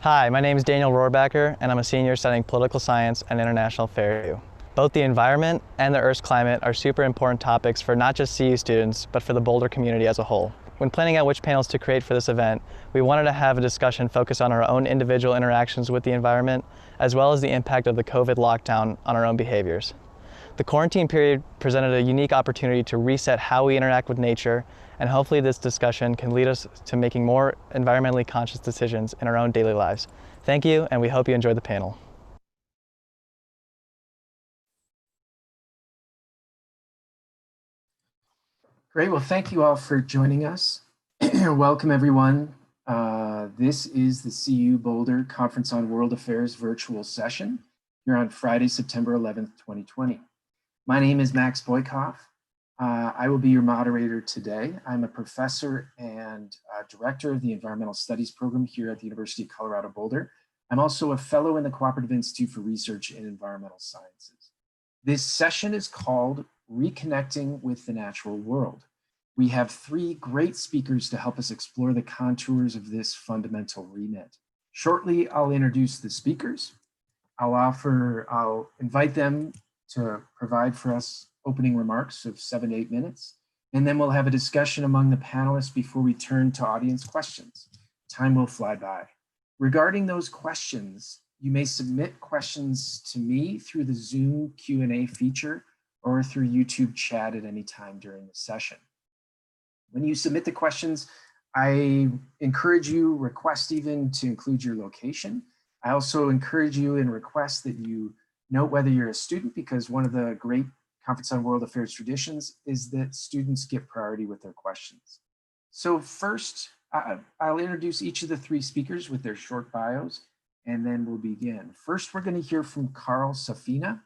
Hi, my name is Daniel Rohrbacher, and I'm a senior studying political science and international affairs. Both the environment and the Earth's climate are super important topics for not just CU students, but for the Boulder community as a whole. When planning out which panels to create for this event, we wanted to have a discussion focused on our own individual interactions with the environment, as well as the impact of the COVID lockdown on our own behaviors. The quarantine period presented a unique opportunity to reset how we interact with nature, and hopefully this discussion can lead us to making more environmentally conscious decisions in our own daily lives. Thank you, and we hope you enjoy the panel. Great, well, thank you all for joining us. Welcome, everyone. This is the CU Boulder Conference on World Affairs virtual session here on Friday, September 11th, 2020. My name is Max Boykoff. I will be your moderator today. I'm a professor and director of the Environmental Studies program here at the University of Colorado Boulder. I'm also a fellow in the Cooperative Institute for Research in Environmental Sciences. This session is called Reconnecting with the Natural World. We have three great speakers to help us explore the contours of this fundamental remit. Shortly, I'll introduce the speakers. I'll invite them to provide for us opening remarks of 7 to 8 minutes, and then we'll have a discussion among the panelists before we turn to audience questions. Time will fly by. Regarding those questions, you may submit questions to me through the Zoom Q&A feature or through YouTube chat at any time during the session. When you submit the questions, I encourage you, request even to include your location. I also encourage you and request that you note whether you're a student, because one of the great Conference on World Affairs traditions is that students get priority with their questions. So first, I'll introduce each of the three speakers with their short bios, and then we'll begin. First, we're going to hear from Carl Safina.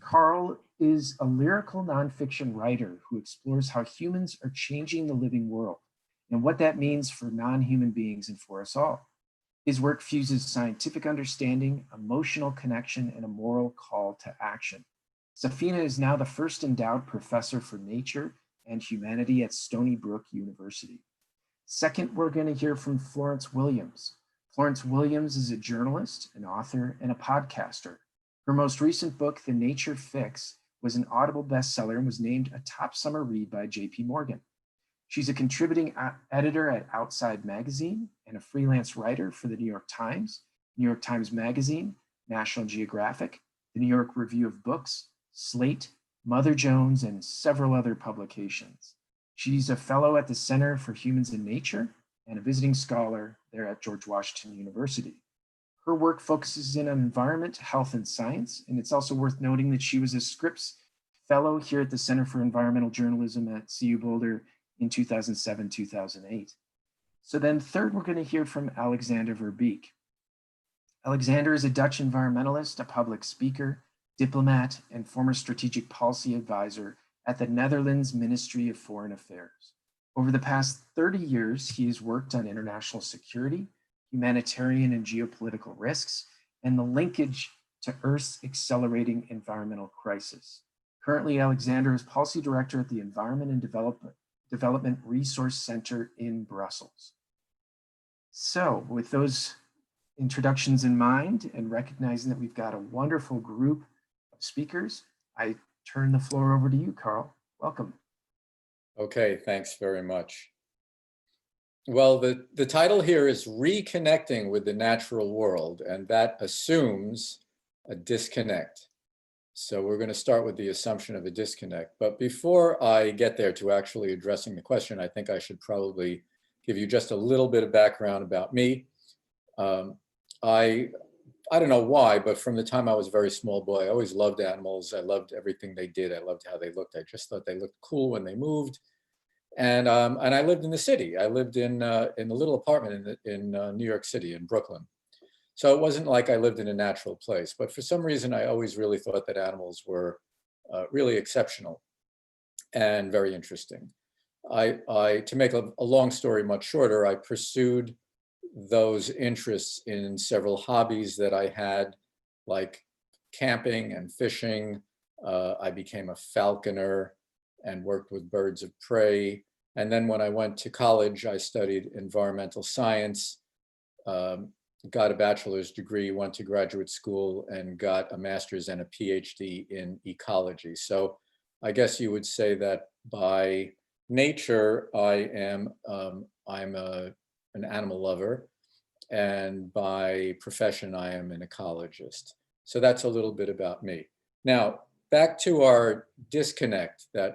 Carl is a lyrical nonfiction writer who explores how humans are changing the living world and what that means for non-human beings and for us all. His work fuses scientific understanding, emotional connection, and a moral call to action. Safina is now the first endowed professor for nature and humanity at Stony Brook University. Second, we're going to hear from Florence Williams. Florence Williams is a journalist, an author, and a podcaster. Her most recent book, The Nature Fix, was an Audible bestseller and was named a top summer read by J.P. Morgan. She's a contributing editor at Outside Magazine and a freelance writer for the New York Times Magazine, National Geographic, the New York Review of Books, Slate, Mother Jones, and several other publications. She's a fellow at the Center for Humans and Nature and a visiting scholar there at George Washington University. Her work focuses in on environment, health, and science, and it's also worth noting that she was a Scripps Fellow here at the Center for Environmental Journalism at CU Boulder in 2007-2008. So then third, we're going to hear from Alexander Verbeek. Alexander is a Dutch environmentalist, a public speaker, diplomat, and former strategic policy advisor at the Netherlands Ministry of Foreign Affairs. Over the past 30 years, he has worked on international security, humanitarian and geopolitical risks, and the linkage to Earth's accelerating environmental crisis. Currently, Alexander is policy director at the Environment and Development Resource Center in Brussels. So with those introductions in mind and recognizing that we've got a wonderful group of speakers, I turn the floor over to you, Carl. Welcome. Okay, thanks very much. Well, the title here is Reconnecting with the Natural World, and that assumes a disconnect. So we're going to start with the assumption of a disconnect. But before I get there to actually addressing the question, I think I should probably give you just a little bit of background about me. I don't know why, but from the time I was a very small boy, I always loved animals. I loved everything they did. I loved how they looked. I just thought they looked cool when they moved. And I lived in the city. I lived in a little apartment in New York City, in Brooklyn. So it wasn't like I lived in a natural place, but for some reason, I always really thought that animals were really exceptional and very interesting. To make a long story much shorter, I pursued those interests in several hobbies that I had, like camping and fishing. I became a falconer and worked with birds of prey. And then when I went to college, I studied environmental science. got a bachelor's degree, went to graduate school, and got a master's and a PhD in ecology. So I guess you would say that by nature, I'm an animal lover, and by profession, I am an ecologist. So that's a little bit about me. Now, back to our disconnect that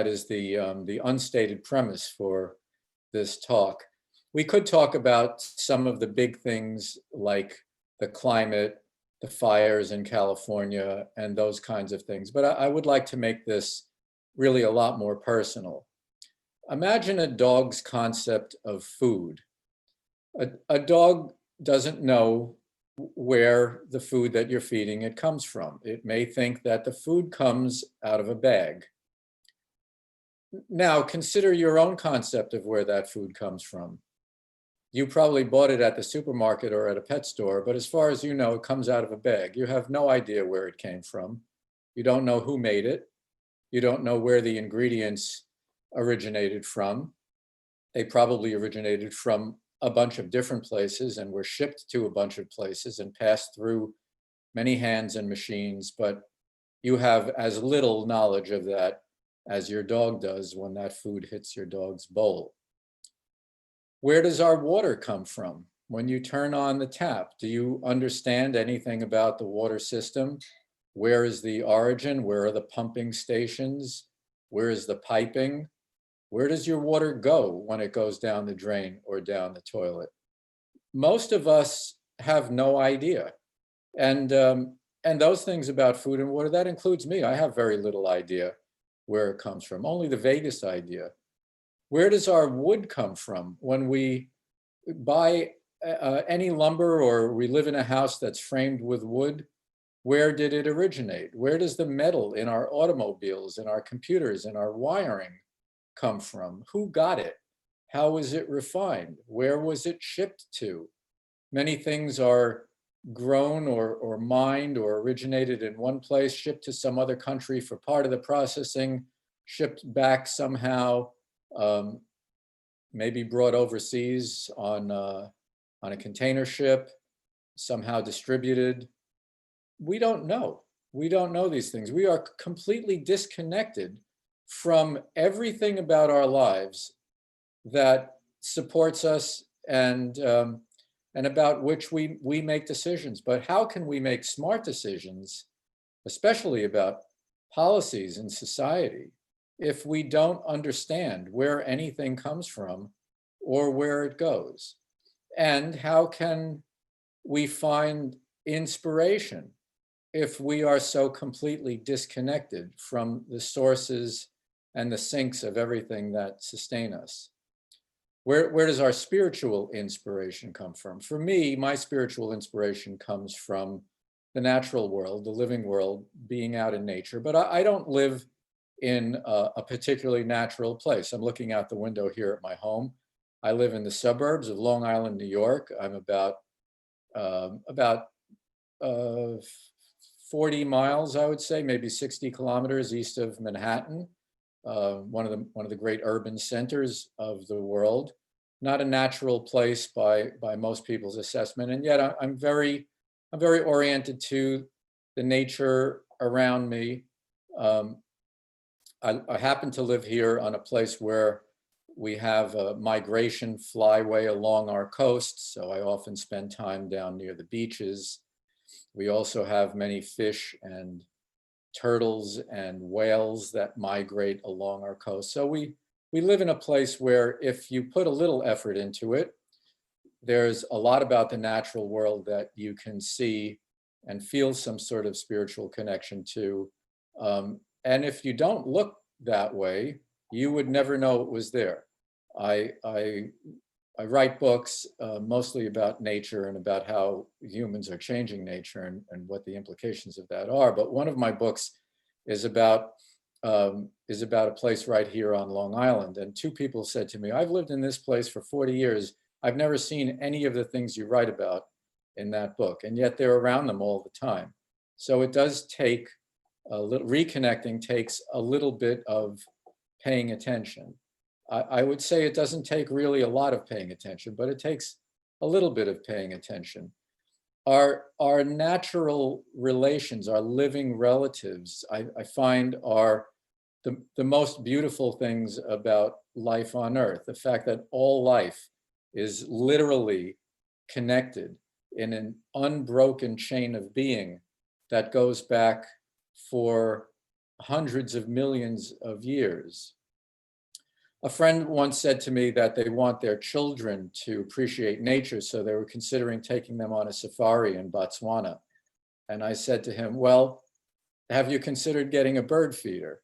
is the unstated premise for this talk. We could talk about some of the big things like the climate, the fires in California, and those kinds of things. But I would like to make this really a lot more personal. Imagine a dog's concept of food. A dog doesn't know where the food that you're feeding it comes from. It may think that the food comes out of a bag. Now, consider your own concept of where that food comes from. You probably bought it at the supermarket or at a pet store, but as far as you know, it comes out of a bag. You have no idea where it came from. You don't know who made it. You don't know where the ingredients originated from. They probably originated from a bunch of different places and were shipped to a bunch of places and passed through many hands and machines, but you have as little knowledge of that as your dog does when that food hits your dog's bowl. Where does our water come from? When you turn on the tap, do you understand anything about the water system? Where is the origin? Where are the pumping stations? Where is the piping? Where does your water go when it goes down the drain or down the toilet? Most of us have no idea. And those things about food and water, that includes me. I have very little idea where it comes from, only the vaguest idea. Where does our wood come from? When we buy any lumber or we live in a house that's framed with wood, where did it originate? Where does the metal in our automobiles, in our computers, in our wiring come from? Who got it? How was it refined? Where was it shipped to? Many things are grown or mined or originated in one place, shipped to some other country for part of the processing, shipped back somehow, maybe brought overseas on a container ship, somehow distributed. We don't know. We don't know these things. We are completely disconnected from everything about our lives that supports us and about which we make decisions. But how can we make smart decisions, especially about policies in society, if we don't understand where anything comes from or where it goes? And how can we find inspiration if we are so completely disconnected from the sources and the sinks of everything that sustain us? Where does our spiritual inspiration come from? For me, my spiritual inspiration comes from the natural world, the living world, being out in nature. But I don't live in a particularly natural place. I'm looking out the window here at my home. I live in the suburbs of Long Island, New York. I'm about 40 miles, I would say, maybe 60 kilometers east of Manhattan, one of the great urban centers of the world. Not a natural place by most people's assessment, and yet I'm very oriented to the nature around me. I happen to live here on a place where we have a migration flyway along our coast, so I often spend time down near the beaches. We also have many fish and turtles and whales that migrate along our coast. So we live in a place where if you put a little effort into it, there's a lot about the natural world that you can see and feel some sort of spiritual connection to. And if you don't look that way, you would never know it was there. I write books mostly about nature and about how humans are changing nature and what the implications of that are. But one of my books is about a place right here on Long Island. And two people said to me, "I've lived in this place for 40 years. I've never seen any of the things you write about in that book." And yet they're around them all the time. So it does take reconnecting takes a little bit of paying attention. I would say it doesn't take really a lot of paying attention, but it takes a little bit of paying attention. Our natural relations, our living relatives, I find are the most beautiful things about life on Earth. The fact that all life is literally connected in an unbroken chain of being that goes back for hundreds of millions of years. A friend once said to me that they want their children to appreciate nature, so they were considering taking them on a safari in Botswana. And I said to him, well, have you considered getting a bird feeder?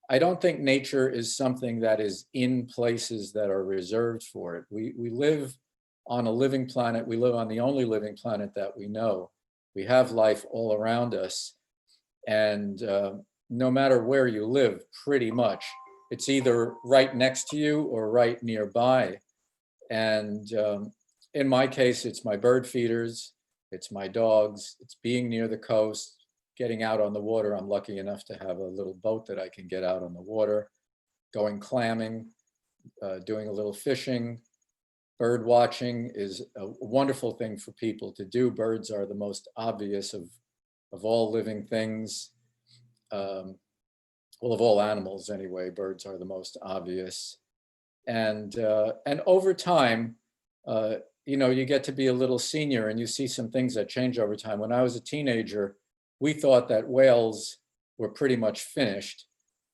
I don't think nature is something that is in places that are reserved for it. We live on a living planet. We live on the only living planet that we know. We have life all around us. And no matter where you live, pretty much, it's either right next to you or right nearby. And in my case, it's my bird feeders, it's my dogs, it's being near the coast, getting out on the water. I'm lucky enough to have a little boat that I can get out on the water, going clamming, doing a little fishing. Bird watching is a wonderful thing for people to do. Birds are the most obvious of all living things. Well, of all animals anyway, birds are the most obvious. And over time, you get to be a little senior and you see some things that change over time. When I was a teenager, we thought that whales were pretty much finished.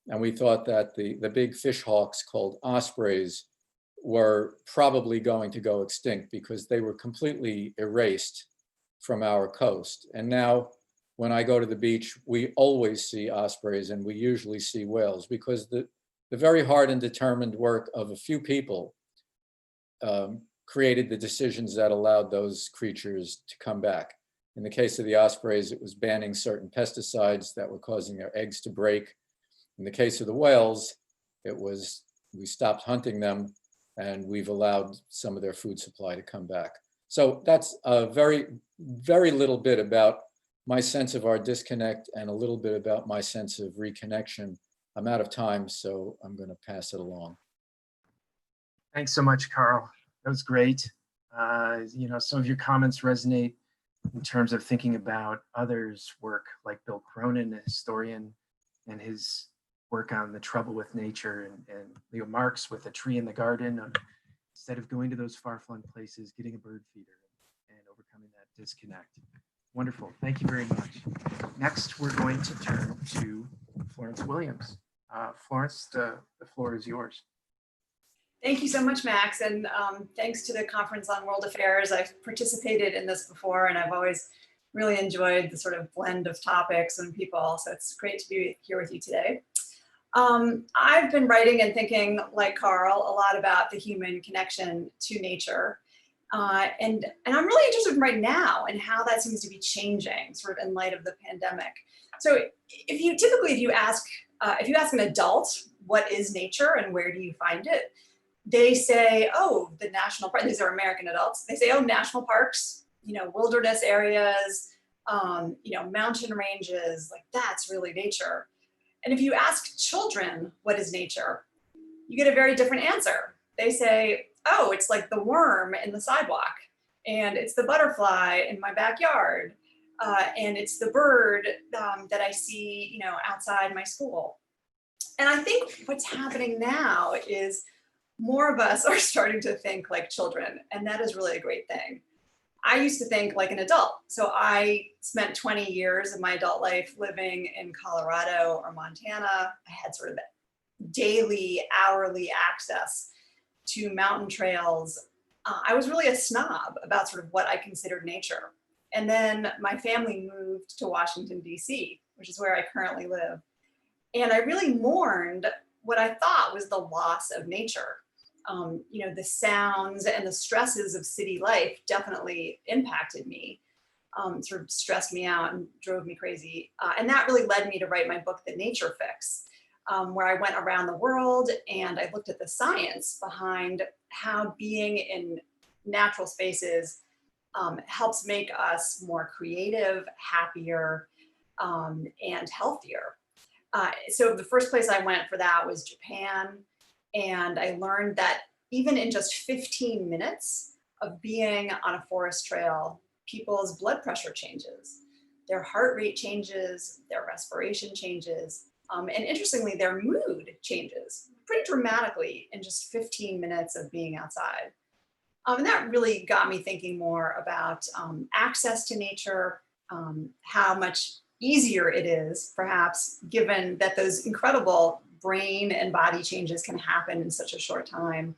And we thought that the big fish hawks called ospreys were probably going to go extinct because they were completely erased from our coast. And now when I go to the beach, we always see ospreys and we usually see whales because the very hard and determined work of a few people created the decisions that allowed those creatures to come back. In the case of the ospreys, it was banning certain pesticides that were causing their eggs to break. In the case of the whales, it was we stopped hunting them and we've allowed some of their food supply to come back. So that's a very, very little bit about my sense of our disconnect and a little bit about my sense of reconnection. I'm out of time, so I'm going to pass it along. Thanks so much, Carl. That was great. Some of your comments resonate in terms of thinking about others' work, like Bill Cronin, a historian, and his work on the trouble with nature, and Leo Marx with A Tree in the Garden. Instead of going to those far-flung places, getting a bird feeder and overcoming that disconnect. Wonderful. Thank you very much. Next, we're going to turn to Florence Williams. Florence, the floor is yours. Thank you so much, Max, and thanks to the Conference on World Affairs. I've participated in this before, and I've always really enjoyed the sort of blend of topics and people, so it's great to be here with you today. I've been writing and thinking, like Carl, a lot about the human connection to nature. And I'm really interested right now in how that seems to be changing, sort of in light of the pandemic. So if you ask an adult, what is nature and where do you find it? They say, oh, the national park. These are American adults. They say, oh, national parks, wilderness areas, mountain ranges, like that's really nature. And if you ask children, what is nature? You get a very different answer. They say, oh, it's like the worm in the sidewalk, and it's the butterfly in my backyard, and it's the bird that I see, outside my school. And I think what's happening now is more of us are starting to think like children, and that is really a great thing. I used to think like an adult. So I spent 20 years of my adult life living in Colorado or Montana. I had sort of daily, hourly access to mountain trails. I was really a snob about sort of what I considered nature. And then my family moved to Washington, D.C., which is where I currently live. And I really mourned what I thought was the loss of nature. The sounds and the stresses of city life definitely impacted me, sort of stressed me out and drove me crazy. And that really led me to write my book, The Nature Fix, where I went around the world and I looked at the science behind how being in natural spaces helps make us more creative, happier, and healthier. So the first place I went for that was Japan. And I learned that even in just 15 minutes of being on a forest trail, people's blood pressure changes, their heart rate changes, their respiration changes, and interestingly, their mood changes pretty dramatically in just 15 minutes of being outside. And that really got me thinking more about access to nature, how much easier it is, perhaps, given that those incredible brain and body changes can happen in such a short time.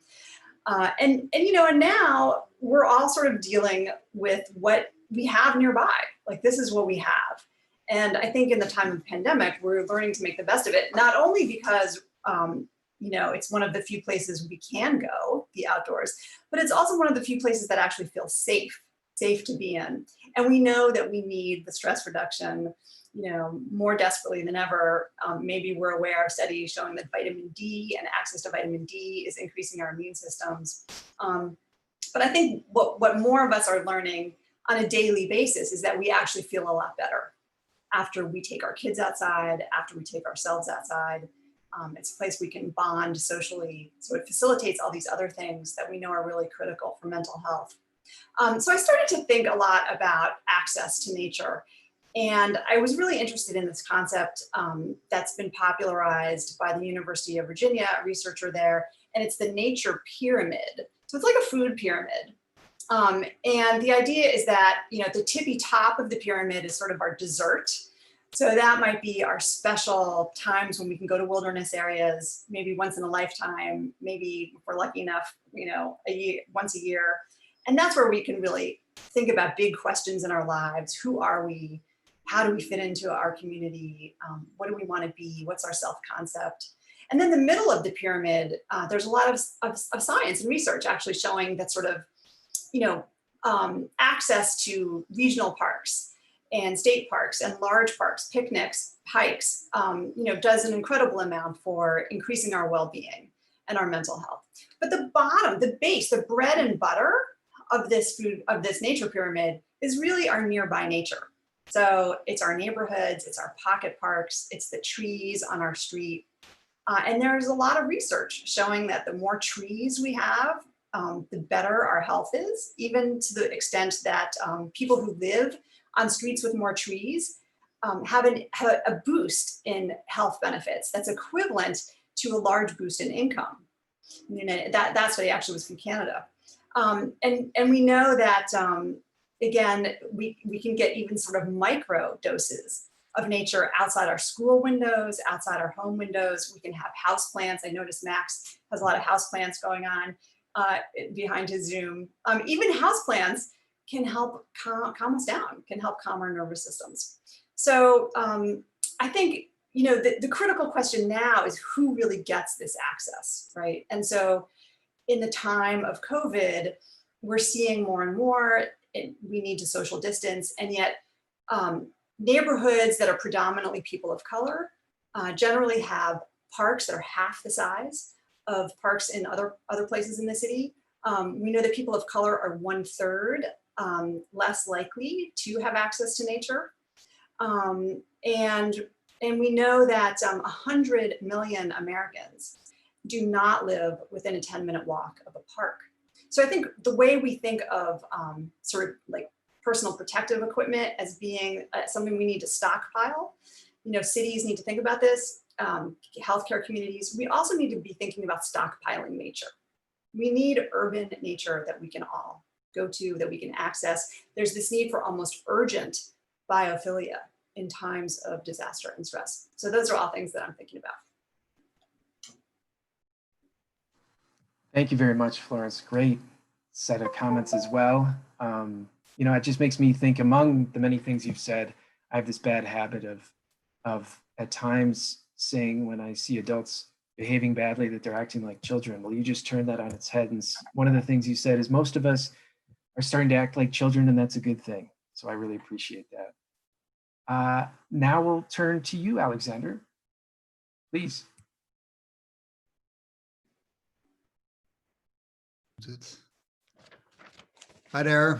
And now we're all sort of dealing with what we have nearby. Like, this is what we have. And I think in the time of the pandemic, we're learning to make the best of it, not only because it's one of the few places we can go, the outdoors, but it's also one of the few places that actually feel safe to be in. And we know that we need the stress reduction, more desperately than ever. Maybe we're aware of studies showing that vitamin D and access to vitamin D is increasing our immune systems. But I think what more of us are learning on a daily basis is that we actually feel a lot better after we take our kids outside, after we take ourselves outside. It's a place we can bond socially. So it facilitates all these other things that we know are really critical for mental health. So I started to think a lot about access to nature. And I was really interested in this concept that's been popularized by the University of Virginia, a researcher there, and it's the nature pyramid. So it's like a food pyramid. And the idea is that, the tippy top of the pyramid is sort of our dessert. So that might be our special times when we can go to wilderness areas, maybe once in a lifetime, maybe if we're lucky enough, once a year. And that's where we can really think about big questions in our lives. Who are we? How do we fit into our community? What do we want to be? What's our self-concept? And then the middle of the pyramid, there's a lot of science and research actually showing that sort of, access to regional parks and state parks and large parks, picnics, hikes, does an incredible amount for increasing our well-being and our mental health. But the bottom, the base, the bread and butter of this nature pyramid is really our nearby nature. So it's our neighborhoods, it's our pocket parks, it's the trees on our street. And there's a lot of research showing that the more trees we have, the better our health is, even to the extent that people who live on streets with more trees have a boost in health benefits that's equivalent to a large boost in income. That study actually was from Canada. And we know that, again, we can get even sort of micro doses of nature outside our school windows, outside our home windows. We can have house plants. I noticed Max has a lot of house plants going on behind his Zoom. Even house plants can help calm us down, can help calm our nervous systems. So I think, the critical question now is who really gets this access, right? And so in the time of COVID, we're seeing more and more, we need to social distance, and yet neighborhoods that are predominantly people of color generally have parks that are half the size of parks in other places in the city. We know that people of color are 1/3 less likely to have access to nature. And we know that 100 million Americans do not live within a 10-minute walk of a park. So I think the way we think of sort of like personal protective equipment as being something we need to stockpile, cities need to think about this, healthcare communities. We also need to be thinking about stockpiling nature. We need urban nature that we can all go to, that we can access. There's this need for almost urgent biophilia in times of disaster and stress. So those are all things that I'm thinking about. Thank you very much, Florence. Great set of comments as well. It just makes me think, among the many things you've said, I have this bad habit of at times saying when I see adults behaving badly that they're acting like children. Well, you just turned that on its head. And one of the things you said is most of us are starting to act like children, and that's a good thing. So I really appreciate that. Now we'll turn to you, Alexander. Please. Hi there.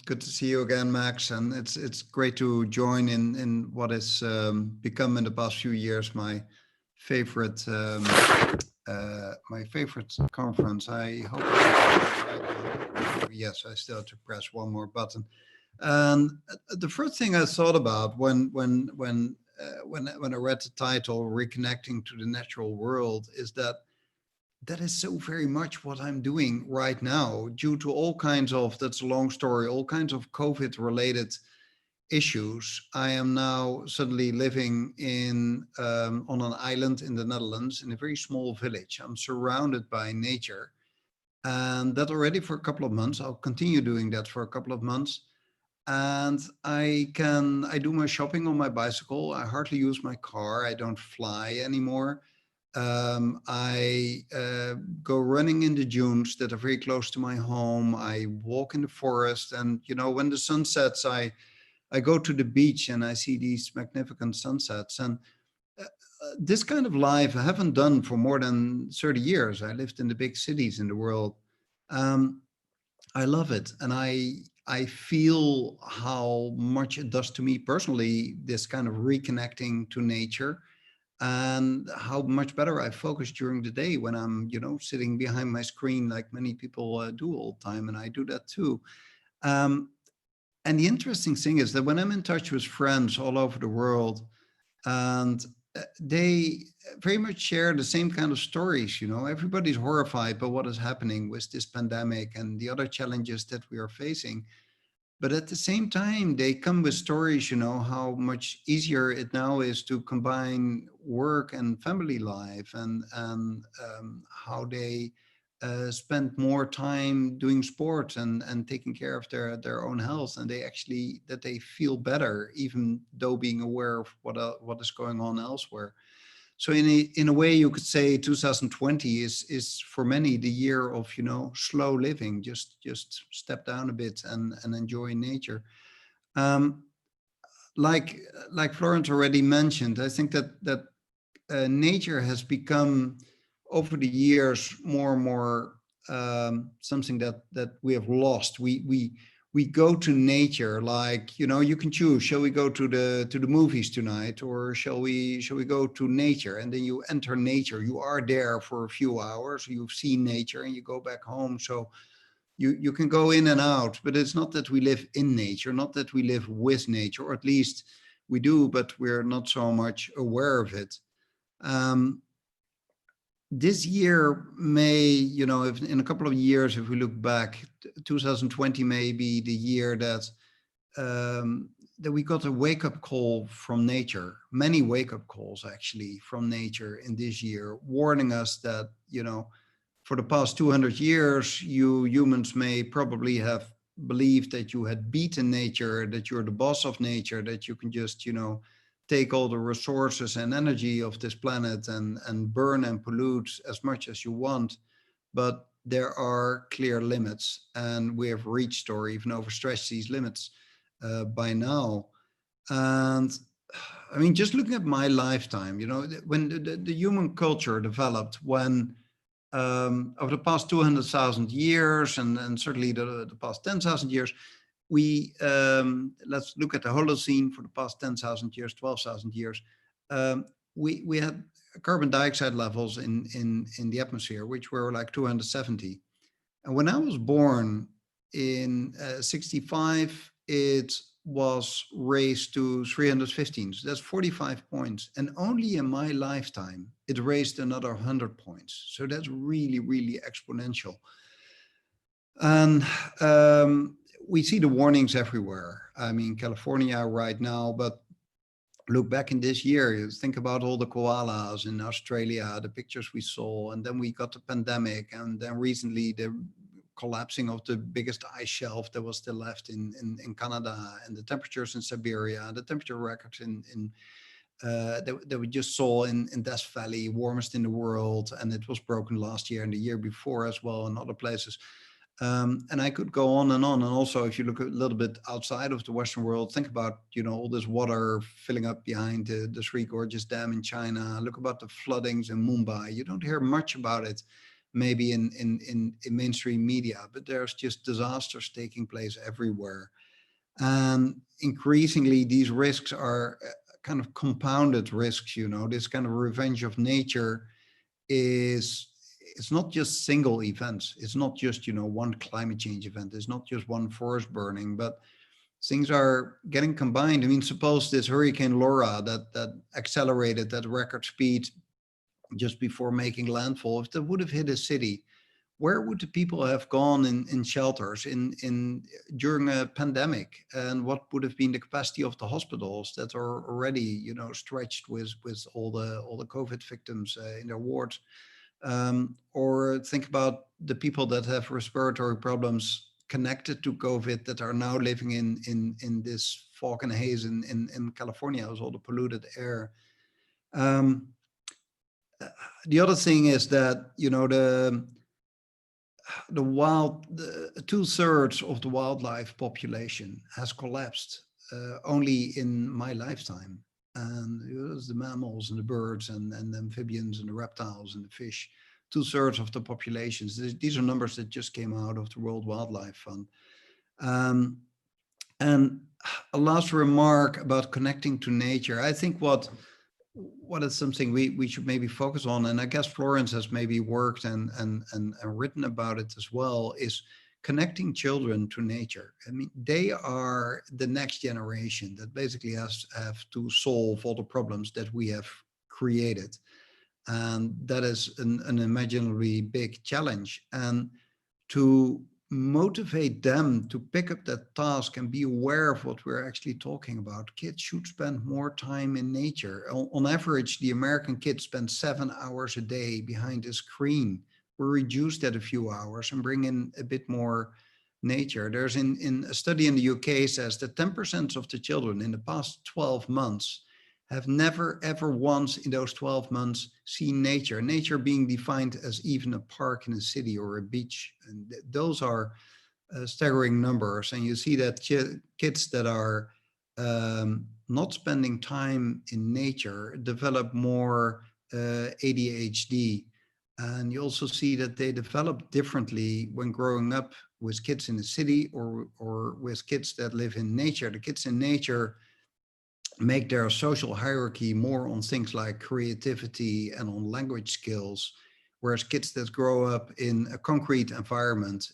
Good to see you again, Max. And it's great to join in what has become in the past few years my favorite conference. I hope yes, I still have to press one more button. And the first thing I thought about when I read the title "Reconnecting to the Natural World" is that is so very much what I'm doing right now, due to all kinds of, that's a long story, all kinds of COVID related issues. I am now suddenly living in on an island in the Netherlands in a very small village. I'm surrounded by nature, and that already for a couple of months. I'll continue doing that for a couple of months. And I do my shopping on my bicycle. I hardly use my car. I don't fly anymore. I go running in the dunes that are very close to my home. I walk in the forest, and when the sun sets, I go to the beach and I see these magnificent sunsets. And this kind of life I haven't done for more than 30 years. I lived in the big cities in the world. Um, I love it, and I feel how much it does to me personally, this kind of reconnecting to nature, and how much better I focus during the day when I'm, sitting behind my screen like many people do all the time, and I do that too. Um, and the interesting thing is that when I'm in touch with friends all over the world, and they very much share the same kind of stories, everybody's horrified by what is happening with this pandemic and the other challenges that we are facing. But at the same time, they come with stories, how much easier it now is to combine work and family life, and how they spend more time doing sports and taking care of their own health, and that they feel better, even though being aware of what is going on elsewhere. So in a way, you could say 2020 is for many the year of slow living, just step down a bit and enjoy nature. Um, like Florence already mentioned, I think that nature has become over the years more and more something that we have lost. We go to nature, like, you can choose, shall we go to the movies tonight, or shall we go to nature? And then you enter nature, you are there for a few hours, you've seen nature, and you go back home. So you can go in and out, but it's not that we live in nature, not that we live with nature, or at least we do, but we're not so much aware of it. This year may, if in a couple of years, if we look back, 2020 may be the year that we got a wake-up call from nature, many wake-up calls actually from nature in this year, warning us that, for the past 200 years, you humans may probably have believed that you had beaten nature, that you're the boss of nature, that you can just, take all the resources and energy of this planet and burn and pollute as much as you want. But there are clear limits, and we have reached or even overstretched these limits by now. And I mean, just looking at my lifetime, when the human culture developed, when over the past 200,000 years, and certainly the past 10,000 years, we let's look at the Holocene for the past 10,000 years, 12,000 years. We had carbon dioxide levels in the atmosphere, which were like 270. And when I was born in 65, it was raised to 315. So that's 45 points. And only in my lifetime, it raised another 100 points. So that's really, really exponential. And we see the warnings everywhere. I mean, California right now, but look back in this year, you think about all the koalas in Australia, the pictures we saw, and then we got the pandemic, and then recently the collapsing of the biggest ice shelf that was still left in Canada, and the temperatures in Siberia, the temperature records that we just saw in Death Valley, warmest in the world, and it was broken last year and the year before as well in other places. And I could go on and on. And also, if you look a little bit outside of the Western world, think about, all this water filling up behind the Three Gorges Dam in China. Look about the floodings in Mumbai. You don't hear much about it, maybe in mainstream media, but there's just disasters taking place everywhere. And increasingly, these risks are kind of compounded risks, this kind of revenge of nature is it's not just single events. It's not just, one climate change event. It's not just one forest burning, but things are getting combined. I mean, suppose this Hurricane Laura that accelerated at record speed just before making landfall, if that would have hit a city, where would the people have gone in shelters during a pandemic? And what would have been the capacity of the hospitals that are already, stretched with all the COVID victims in their wards? Or think about the people that have respiratory problems connected to COVID that are now living in this fog and haze in California with all the polluted air. The other thing is that, the 2/3 of the wildlife population has collapsed only in my lifetime. And there's the mammals and the birds and the amphibians and the reptiles and the fish. 2/3 of the populations. These are numbers that just came out of the World Wildlife Fund. And a last remark about connecting to nature. I think what is something we should maybe focus on, and I guess Florence has maybe worked and written about it as well, is connecting children to nature. I mean, they are the next generation that basically have to solve all the problems that we have created. And that is an unimaginably big challenge. And to motivate them to pick up that task and be aware of what we're actually talking about, kids should spend more time in nature. On average, the American kids spend 7 hours a day behind a screen. We reduce that a few hours and bring in a bit more nature. There's in a study in the UK says that 10% of the children in the past 12 months have never ever once in those 12 months seen nature. Nature being defined as even a park in a city or a beach. And those are staggering numbers. And you see that kids that are not spending time in nature develop more ADHD. And you also see that they develop differently when growing up with kids in the city or with kids that live in nature. The kids in nature make their social hierarchy more on things like creativity and on language skills, whereas kids that grow up in a concrete environment,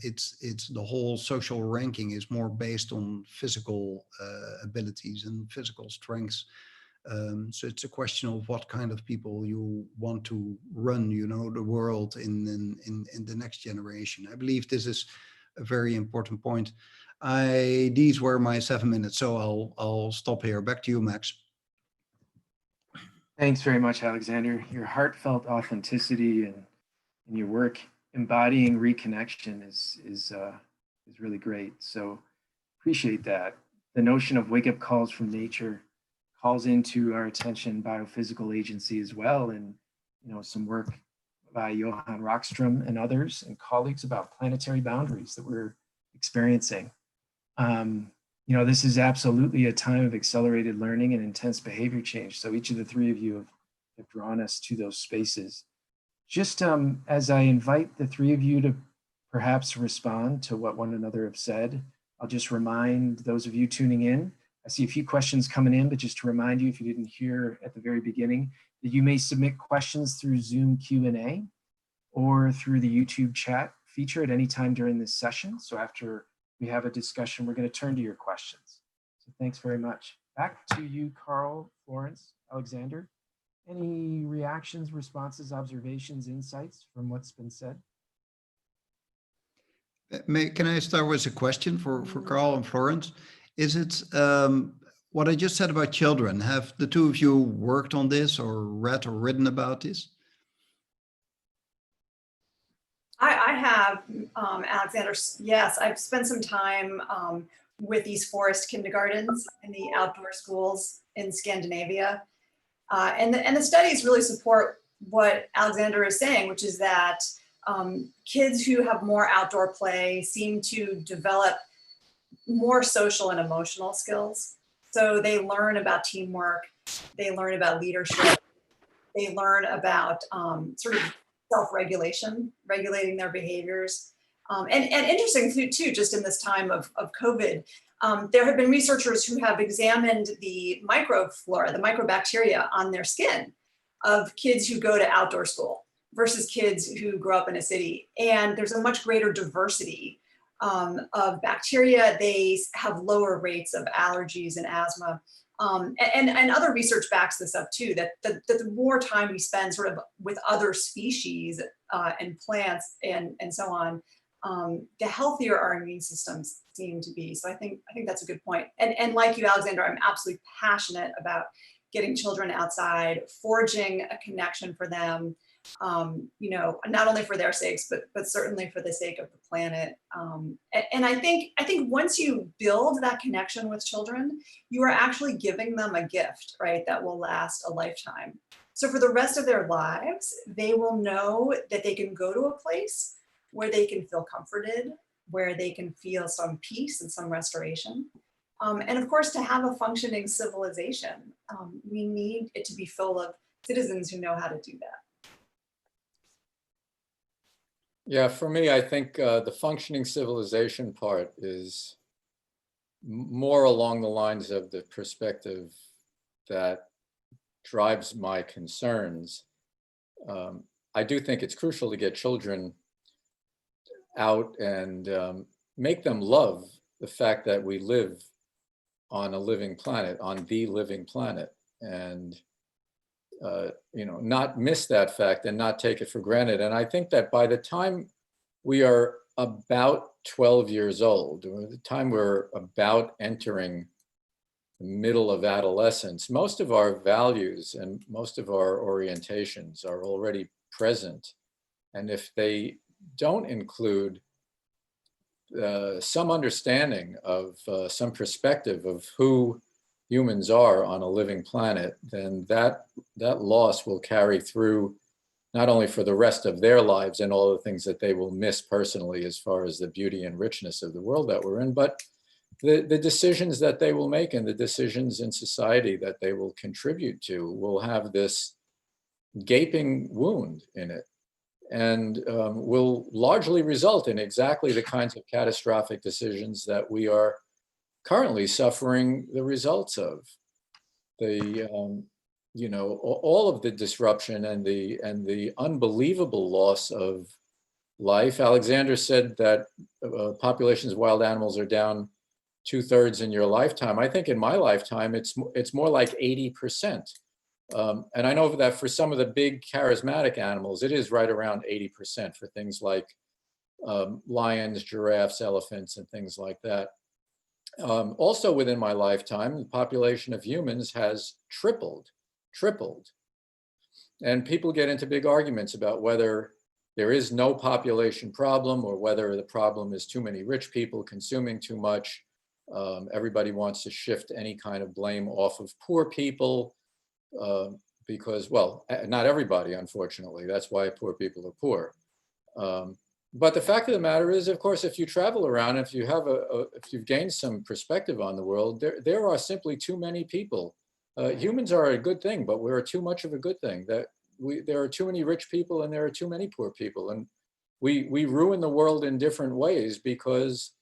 it's the whole social ranking is more based on physical abilities and physical strengths. So it's a question of what kind of people you want to run, the world in the next generation. I believe this is a very important point. These were my 7 minutes, so I'll stop here. Back to you, Max. Thanks very much, Alexander. Your heartfelt authenticity and your work embodying reconnection is really great. So appreciate that. The notion of wake-up calls from nature calls into our attention biophysical agency as well, and some work by Johan Rockström and others and colleagues about planetary boundaries that we're experiencing. This is absolutely a time of accelerated learning and intense behavior change. So each of the three of you have drawn us to those spaces. Just as I invite the three of you to perhaps respond to what one another have said, I'll just remind those of you tuning in, I see a few questions coming in, but just to remind you, if you didn't hear at the very beginning, that you may submit questions through Zoom Q&A or through the YouTube chat feature at any time during this session. So after we have a discussion, we're going to turn to your questions. So thanks very much. Back to you, Carl, Florence, Alexander. Any reactions, responses, observations, insights from what's been said? Can I start with a question for Carl and Florence? Is it what I just said about children? Have the two of you worked on this or read or written about this? I have, Alexander. Yes, I've spent some time with these forest kindergartens in the outdoor schools in Scandinavia. And the studies really support what Alexander is saying, which is that kids who have more outdoor play seem to develop more social and emotional skills. So they learn about teamwork, they learn about leadership, they learn about sort of self-regulation, regulating their behaviors. And interesting too, just in this time of COVID, there have been researchers who have examined the microflora, the microbacteria on their skin of kids who go to outdoor school. versus kids who grow up in a city. And there's a much greater diversity of bacteria. They have lower rates of allergies and asthma. And other research backs this up too, that the more time we spend sort of with other species and plants and so on, the healthier our immune systems seem to be. So I think that's a good point. And like you, Alexander, I'm absolutely passionate about getting children outside, forging a connection for them, you know, not only for their sakes, but certainly for the sake of the planet. And I think once you build that connection with children, you are actually giving them a gift, right, that will last a lifetime. So for the rest of their lives, they will know that they can go to a place where they can feel comforted, where they can feel some peace and some restoration. And of course, to have a functioning civilization, we need it to be full of citizens who know how to do that. Yeah, for me, I think the functioning civilization part is more along the lines of the perspective that drives my concerns. I do think it's crucial to get children out and make them love the fact that we live on a living planet, on the living planet, and you know, not miss that fact and not take it for granted. And I think that by the time we are about 12 years old, or the time we're about entering the middle of adolescence, most of our values and most of our orientations are already present. And if they don't include some understanding of some perspective of who humans are on a living planet, then that loss will carry through not only for the rest of their lives and all the things that they will miss personally as far as the beauty and richness of the world that we're in, but the decisions that they will make and the decisions in society that they will contribute to will have this gaping wound in it, and will largely result in exactly the kinds of catastrophic decisions that we are currently suffering the results of. The you know, all of the disruption and the unbelievable loss of life. Alexander said that populations of wild animals are down 2/3 in your lifetime. I think in my lifetime, it's more like 80%. And I know that for some of the big charismatic animals, it is right around 80% for things like lions, giraffes, elephants, and things like that. Also within my lifetime, the population of humans has tripled. And people get into big arguments about whether there is no population problem or whether the problem is too many rich people consuming too much. Everybody wants to shift any kind of blame off of poor people. Because, well, not everybody, unfortunately. That's why poor people are poor. But the fact of the matter is, of course, if you travel around, if you have if you've gained some perspective on the world, there are simply too many people. Humans are a good thing, but we're too much of a good thing. That there are too many rich people and there are too many poor people, and we ruin the world in different ways because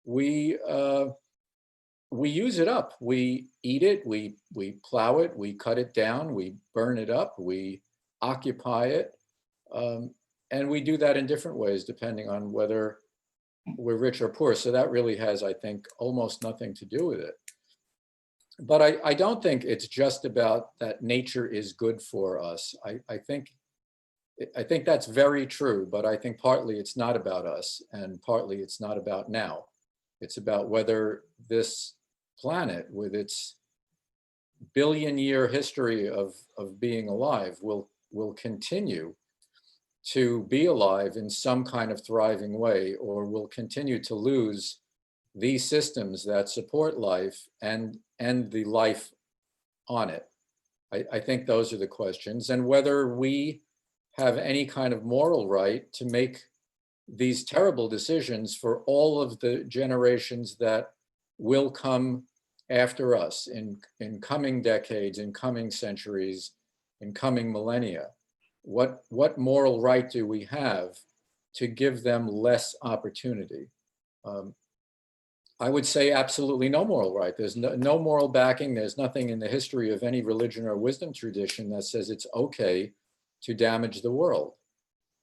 we use it up. We eat it, we plow it, we cut it down, we burn it up, we occupy it. And we do that in different ways, depending on whether we're rich or poor. So that really has, I think, almost nothing to do with it. But I don't think it's just about that nature is good for us. I think that's very true, but I think partly it's not about us and partly it's not about now. It's about whether this planet with its billion-year history of being alive will continue to be alive in some kind of thriving way, or will continue to lose these systems that support life and the life on it. I think those are the questions, and whether we have any kind of moral right to make these terrible decisions for all of the generations that will come after us in coming decades, in coming centuries, in coming millennia. What moral right do we have to give them less opportunity? I would say absolutely no moral right. There's no moral backing. There's nothing in the history of any religion or wisdom tradition that says it's okay to damage the world.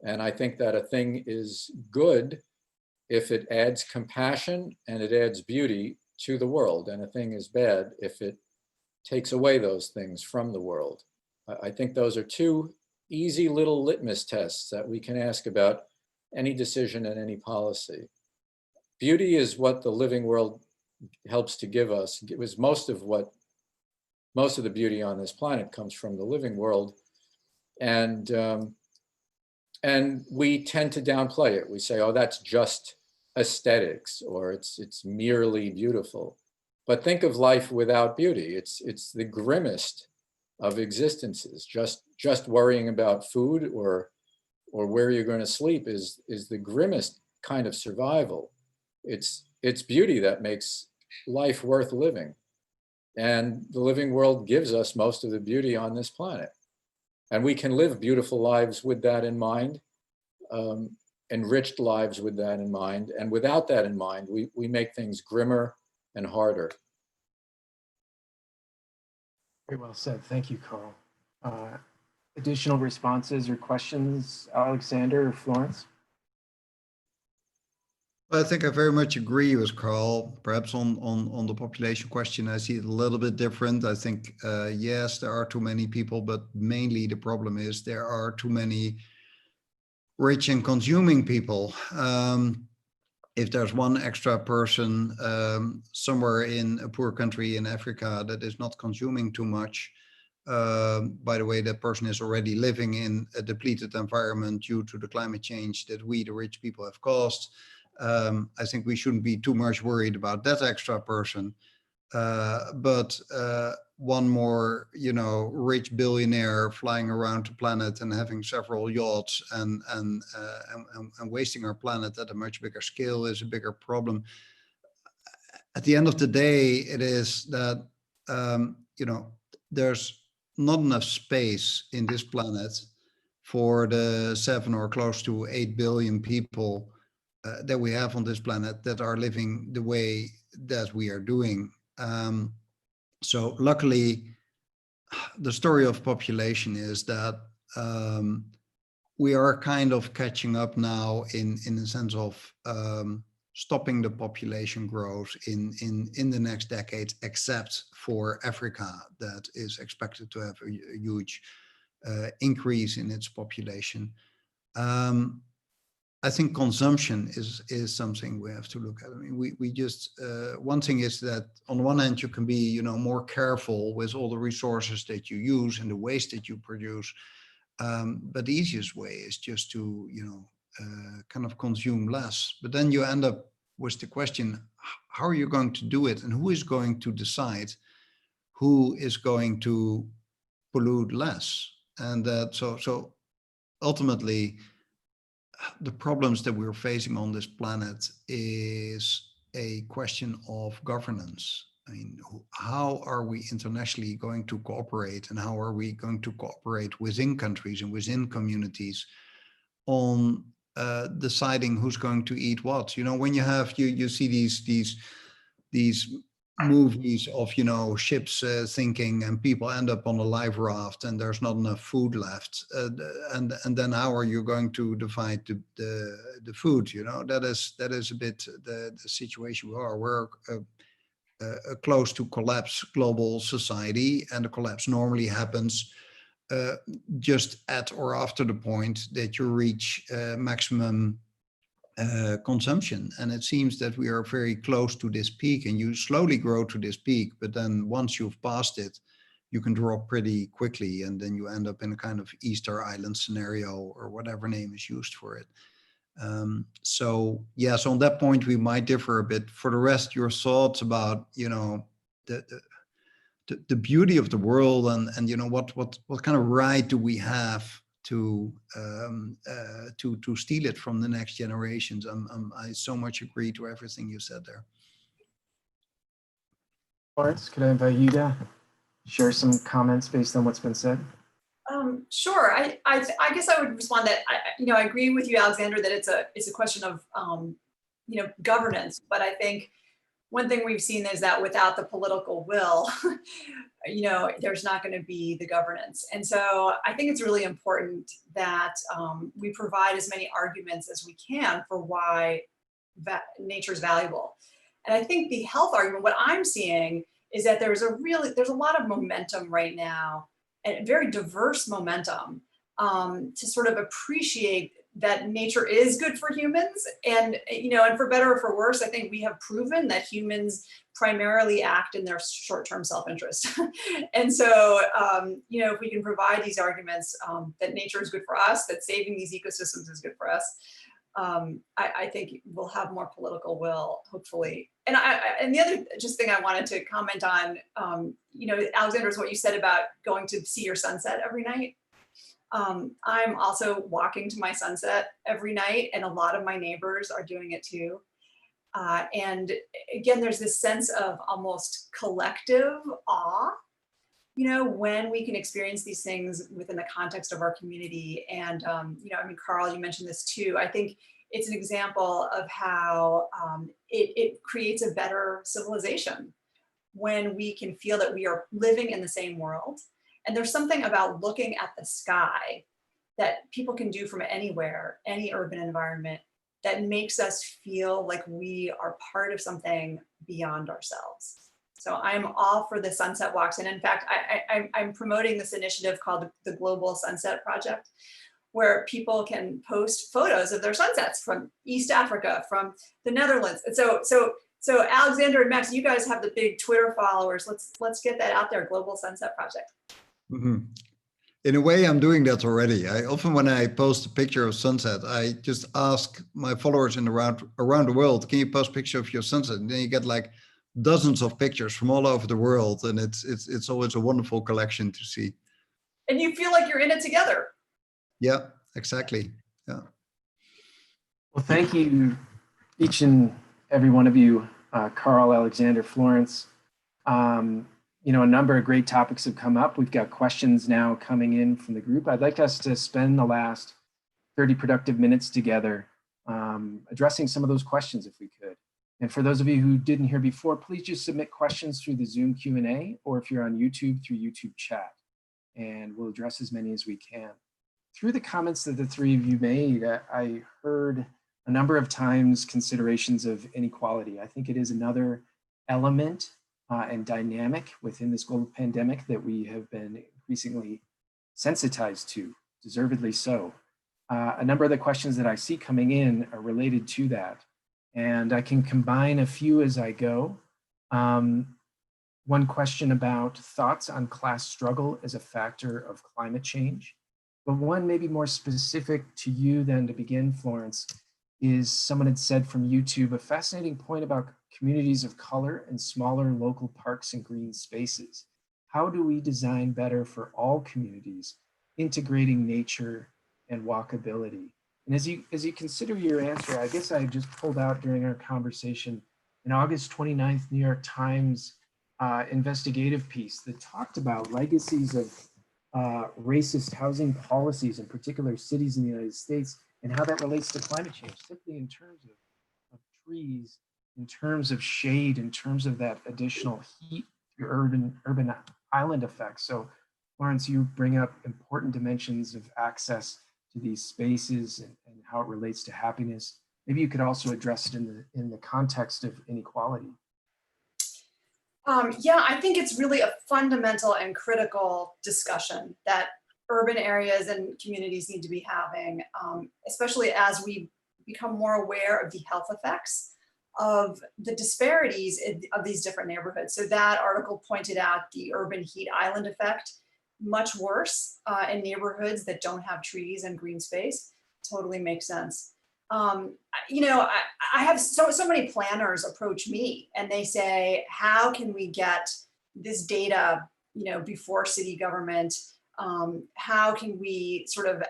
And I think that a thing is good if it adds compassion and it adds beauty to the world. And a thing is bad if it takes away those things from the world. I think those are two easy little litmus tests that we can ask about any decision and any policy. Beauty is what the living world helps to give us. It was most of the beauty on this planet comes from the living world. And we tend to downplay it. We say, oh, that's just aesthetics, or it's merely beautiful. But think of life without beauty. It's the grimmest of existences. Just worrying about food or where you're going to sleep is the grimmest kind of survival. It's beauty that makes life worth living. And the living world gives us most of the beauty on this planet. And we can live beautiful lives with that in mind, enriched lives with that in mind. And without that in mind, we make things grimmer and harder. Very well said. Thank you, Carl. Additional responses or questions, Alexander or Florence? Well, I think I very much agree with Carl. Perhaps on the population question, I see it a little bit different. I think, yes, there are too many people, but mainly the problem is there are too many rich and consuming people. If there's one extra person somewhere in a poor country in Africa that is not consuming too much, by the way, that person is already living in a depleted environment due to the climate change that we, the rich people, have caused. I think we shouldn't be too much worried about that extra person. But one more, rich billionaire flying around the planet and having several yachts and wasting our planet at a much bigger scale is a bigger problem. At the end of the day, it is that, there's not enough space in this planet for the 7 or close to 8 billion people that we have on this planet that are living the way that we are doing. So luckily, the story of population is that we are kind of catching up now in the sense of stopping the population growth in the next decade, except for Africa, that is expected to have a huge increase in its population. I think consumption is something we have to look at. I mean, we just, one thing is that on one hand, you can be, more careful with all the resources that you use and the waste that you produce. But the easiest way is just to, kind of consume less. But then you end up with the question, how are you going to do it? And who is going to decide who is going to pollute less? And so ultimately, the problems that we're facing on this planet is a question of governance. I mean, how are we internationally going to cooperate, and how are we going to cooperate within countries and within communities on deciding who's going to eat what? When you have you see these movies of ships sinking and people end up on a life raft and there's not enough food left, and then how are you going to divide the food? That is a bit the situation we are. We're close to collapse global society, and the collapse normally happens just at or after the point that you reach maximum consumption. And it seems that we are very close to this peak, and you slowly grow to this peak, but then once you've passed it, you can drop pretty quickly, and then you end up in a kind of Easter Island scenario or whatever name is used for it. So yes, on that point we might differ a bit. For the rest, your thoughts about the beauty of the world and what kind of right do we have to steal it from the next generations? I so much agree to everything you said there. Florence, could I invite you to share some comments based on what's been said? Sure. I guess I would respond that I agree with you, Alexander, that it's a question of governance. But I think one thing we've seen is that without the political will, there's not going to be the governance. And so I think it's really important that we provide as many arguments as we can for why nature is valuable. And I think the health argument, what I'm seeing is that there's a lot of momentum right now, and very diverse momentum, to sort of appreciate that nature is good for humans. And, and for better or for worse, I think we have proven that humans primarily act in their short-term self-interest. And so, if we can provide these arguments that nature is good for us, that saving these ecosystems is good for us, I think we'll have more political will, hopefully. And the other just thing I wanted to comment on, Alexander, is what you said about going to see your sunset every night. I'm also walking to my sunset every night, and a lot of my neighbors are doing it too. And again, there's this sense of almost collective awe, when we can experience these things within the context of our community. And, Carl, you mentioned this too. I think it's an example of how it creates a better civilization when we can feel that we are living in the same world. And there's something about looking at the sky that people can do from anywhere, any urban environment, that makes us feel like we are part of something beyond ourselves. So I'm all for the sunset walks. And in fact, I'm promoting this initiative called the Global Sunset Project, where people can post photos of their sunsets from East Africa, from the Netherlands. And so Alexander and Max, you guys have the big Twitter followers. Let's get that out there, Global Sunset Project. Mm-hmm. In a way, I'm doing that already. I often, when I post a picture of sunset, I just ask my followers around the world, can you post a picture of your sunset? And then you get like dozens of pictures from all over the world, and it's always a wonderful collection to see. And you feel like you're in it together. Yeah, exactly. Yeah. Well, thank you, each and every one of you, Carl, Alexander, Florence. A number of great topics have come up. We've got questions now coming in from the group. I'd like us to spend the last 30 productive minutes together addressing some of those questions if we could. And for those of you who didn't hear before, please just submit questions through the Zoom Q&A, or if you're on YouTube, through YouTube chat, and we'll address as many as we can. Through the comments that the three of you made, I heard a number of times considerations of inequality. I think it is another element and dynamic within this global pandemic that we have been increasingly sensitized to, deservedly so. A number of the questions that I see coming in are related to that, and I can combine a few as I go. One question about thoughts on class struggle as a factor of climate change, but one maybe more specific to you than to begin, Florence, is someone had said from YouTube, a fascinating point about communities of color and smaller local parks and green spaces. How do we design better for all communities, integrating nature and walkability? And as you consider your answer, I guess I just pulled out during our conversation an August 29th New York Times investigative piece that talked about legacies of racist housing policies in particular cities in the United States, and how that relates to climate change, simply in terms of trees, in terms of shade, in terms of that additional heat through urban island effects. So Florence, you bring up important dimensions of access to these spaces and how it relates to happiness. Maybe you could also address it in the context of inequality. Yeah, I think it's really a fundamental and critical discussion that urban areas and communities need to be having, especially as we become more aware of the health effects of the disparities of these different neighborhoods. So that article pointed out the urban heat island effect, much worse in neighborhoods that don't have trees and green space. Totally makes sense. I have so many planners approach me and they say, how can we get this data, before city government? How can we sort of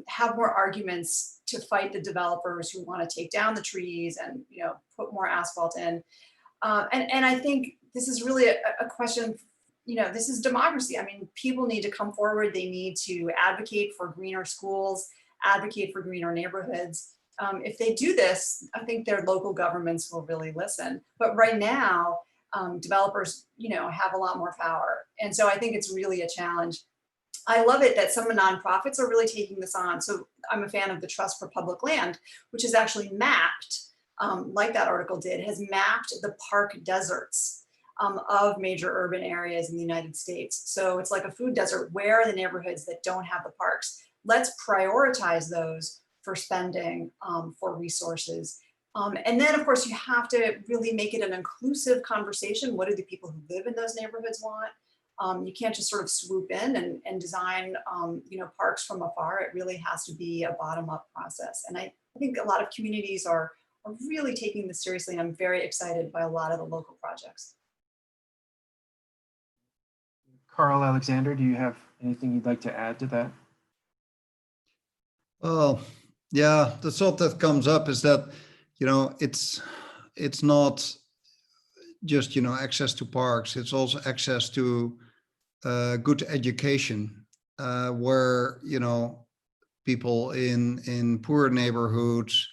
have more arguments to fight the developers who want to take down the trees and put more asphalt in? And I think this is really a question. This is democracy. I mean, people need to come forward. They need to advocate for greener schools, advocate for greener neighborhoods. If they do this, I think their local governments will really listen. But right now, developers, have a lot more power. And so I think it's really a challenge. I love it that some nonprofits are really taking this on. So I'm a fan of the Trust for Public Land, which has actually mapped, like that article did, has mapped the park deserts of major urban areas in the United States. So it's like a food desert. Where are the neighborhoods that don't have the parks? Let's prioritize those for spending, for resources. And then of course you have to really make it an inclusive conversation. What do the people who live in those neighborhoods want? You can't just sort of swoop in and design, parks from afar. It really has to be a bottom-up process. And I think a lot of communities are really taking this seriously, and I'm very excited by a lot of the local projects. Carl Alexander, do you have anything you'd like to add to that? Well, yeah, the thought that comes up is that, it's not just, access to parks, it's also access to good education, where, people in poorer neighborhoods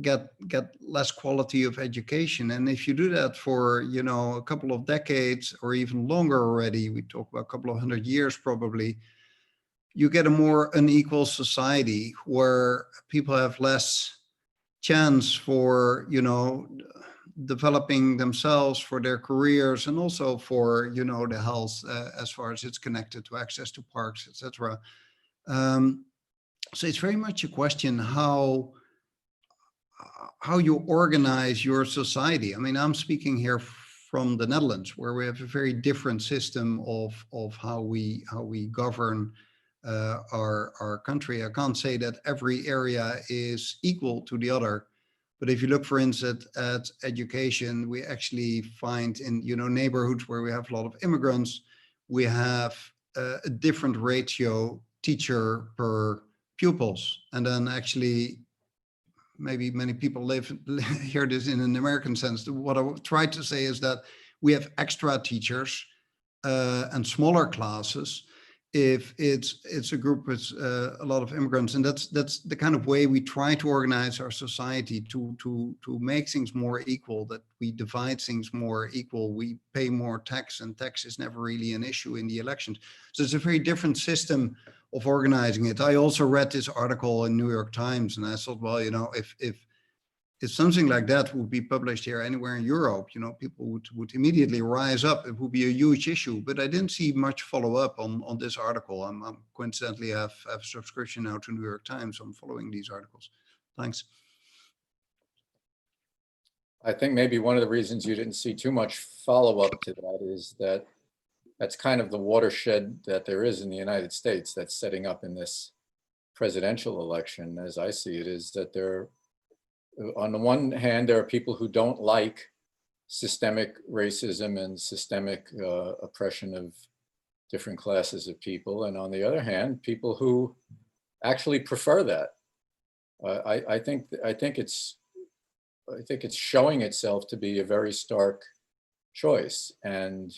get less quality of education. And if you do that for, a couple of decades or even longer already, we talk about a couple of 100 years probably, you get a more unequal society where people have less chance for, developing themselves, for their careers, and also for, the health, as far as it's connected to access to parks, etc. So it's very much a question how you organize your society. I mean, I'm speaking here from the Netherlands, where we have a very different system of how we govern our country. I can't say that every area is equal to the other, but if you look, for instance, at education, we actually find in neighborhoods where we have a lot of immigrants, we have a different ratio teacher per pupils, and then actually maybe many people hear this in an American sense. What I try to say is that we have extra teachers and smaller classes if it's a group with a lot of immigrants, and that's the kind of way we try to organize our society to make things more equal, that we divide things more equal, we pay more tax, and tax is never really an issue in the elections. So it's a very different system of organizing it. I also read this article in New York Times, and I thought, well, if something like that would be published here anywhere in Europe, people would immediately rise up. It would be a huge issue. But I didn't see much follow up on this article. I'm coincidentally have a subscription now to New York Times. So I'm following these articles. Thanks. I think maybe one of the reasons you didn't see too much follow up to that is that that's kind of the watershed that there is in the United States that's setting up in this presidential election, as I see it, is that on the one hand, there are people who don't like systemic racism and systemic oppression of different classes of people. And on the other hand, people who actually prefer that. I think it's showing itself to be a very stark choice, and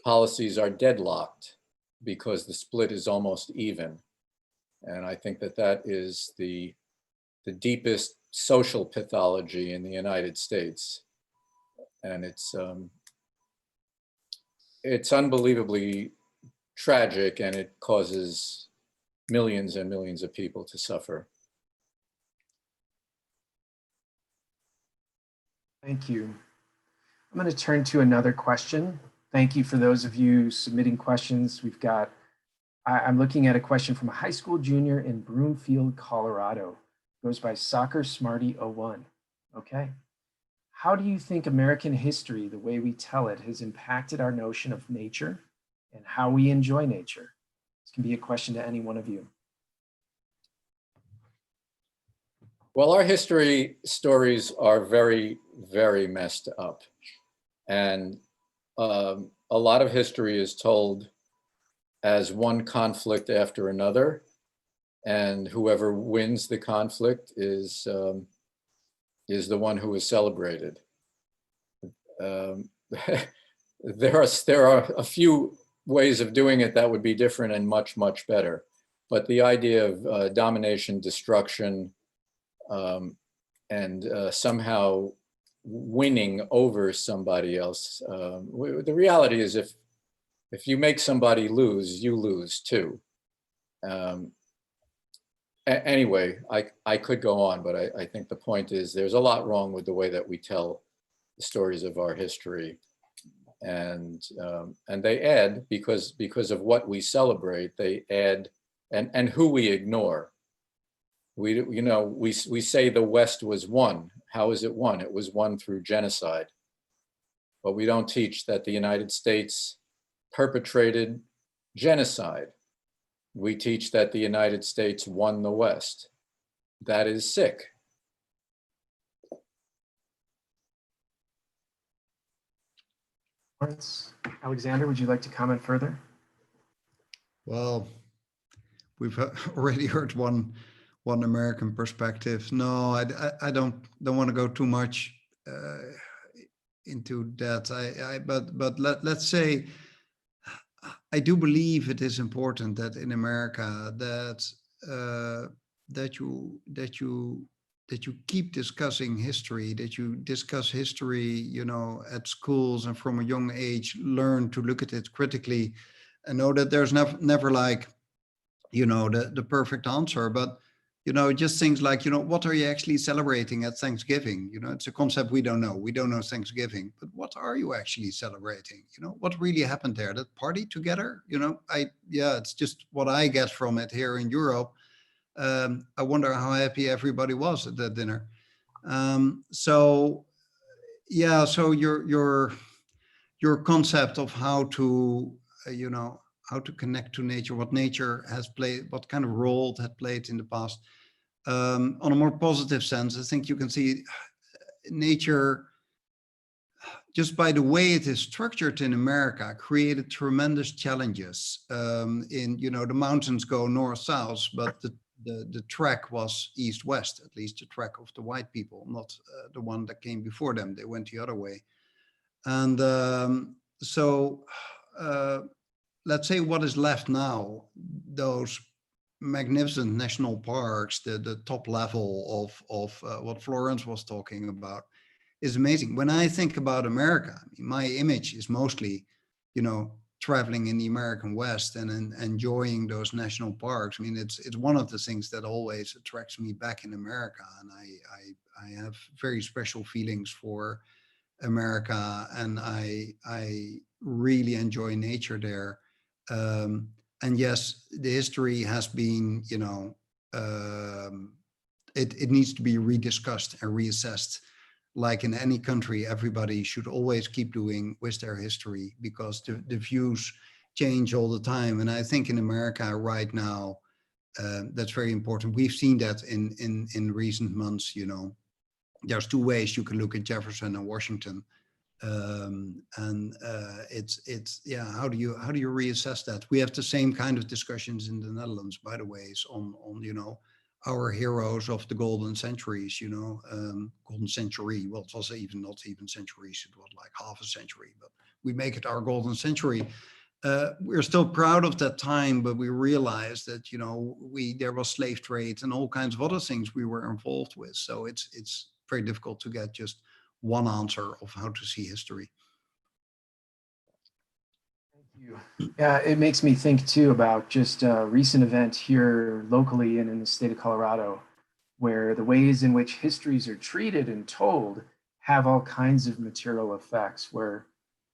policies are deadlocked because the split is almost even. And I think that is the deepest social pathology in the United States. And it's unbelievably tragic, and it causes millions and millions of people to suffer. Thank you. I'm going to turn to another question. Thank you for those of you submitting questions. I'm looking at a question from a high school junior in Broomfield, Colorado. Goes by Soccer Smarty 01. Okay. How do you think American history, the way we tell it, has impacted our notion of nature and how we enjoy nature? This can be a question to any one of you. Well, our history stories are very, very messed up. And a lot of history is told as one conflict after another. And whoever wins the conflict is the one who is celebrated. There are a few ways of doing it that would be different and much, much better. But the idea of domination, destruction, and somehow winning over somebody else. The reality is, if you make somebody lose, you lose too. Anyway, I could go on, but I think the point is there's a lot wrong with the way that we tell the stories of our history, and they add, because of what we celebrate, they add, and who we ignore. We say the West was won. How is it won? It was won through genocide. But we don't teach that the United States perpetrated genocide. We teach that the United States won the West. That is sick. Florence, Alexander, would you like to comment further? Well, we've already heard one American perspective. No, I don't want to go too much into that. But let's say I do believe it is important that in America that you keep discussing history, that you discuss history, at schools, and from a young age learn to look at it critically, and know that there's never like, the perfect answer, but just things like, what are you actually celebrating at Thanksgiving? It's a concept we don't know. We don't know Thanksgiving, but what are you actually celebrating? What really happened there? That party together? It's just what I get from it here in Europe. I wonder how happy everybody was at that dinner. So your concept of how to, how to connect to nature, what nature has played, what kind of role it had played in the past. On a more positive sense, I think you can see nature, just by the way it is structured in America, created tremendous challenges. The mountains go north-south, but the track was east-west, at least the track of the white people, not the one that came before them. They went the other way. And let's say what is left now, those magnificent national parks, the top level of what Florence was talking about, is amazing. When I think about America, my image is mostly, traveling in the American West and enjoying those national parks. It's one of the things that always attracts me back in America, and I have very special feelings for America, and I really enjoy nature there. And yes, the history has been, it needs to be rediscussed and reassessed. Like in any country, everybody should always keep doing with their history, because the views change all the time. And I think in America right now, that's very important. We've seen that in recent months. There's two ways you can look at Jefferson and Washington. How do you reassess that? We have the same kind of discussions in the Netherlands, by the way, on our heroes of the golden centuries, golden century. Well, it was not even centuries, it was like half a century, but we make it our golden century. We're still proud of that time, but we realize that there was slave trade and all kinds of other things we were involved with. So it's very difficult to get just one answer of how to see history. Thank you. Yeah, it makes me think too about just a recent event here locally and in the state of Colorado, where the ways in which histories are treated and told have all kinds of material effects, where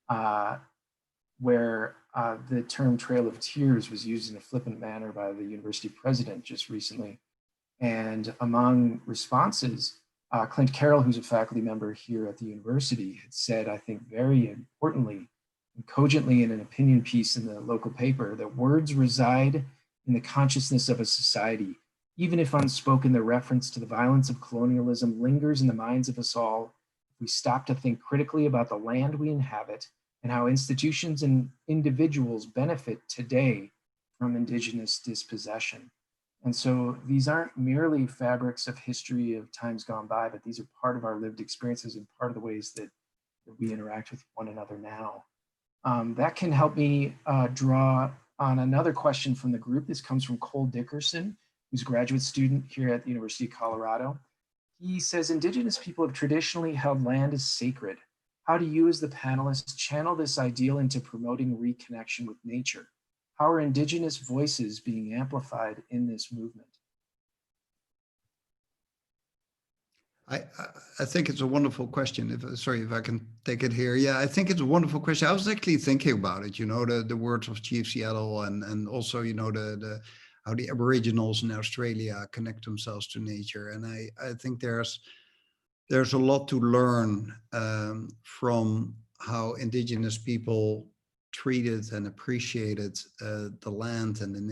the term Trail of Tears was used in a flippant manner by the university president just recently. And among responses, Clint Carroll, who's a faculty member here at the university, had said, I think very importantly and cogently in an opinion piece in the local paper, that words reside in the consciousness of a society. Even if unspoken, the reference to the violence of colonialism lingers in the minds of us all. If we stop to think critically about the land we inhabit and how institutions and individuals benefit today from indigenous dispossession. And so these aren't merely fabrics of history of times gone by, but these are part of our lived experiences and part of the ways that we interact with one another now. That can help me draw on another question from the group. This comes from Cole Dickerson, who's a graduate student here at the University of Colorado. He says, Indigenous people have traditionally held land as sacred. How do you as the panelists channel this ideal into promoting reconnection with nature? How are Indigenous voices being amplified in this movement? I think it's a wonderful question. Sorry if I can take it here. Yeah, I think it's a wonderful question. I was actually thinking about it, the words of Chief Seattle and also, the how the Aboriginals in Australia connect themselves to nature. And I think there's a lot to learn from how Indigenous people treated and appreciated the land and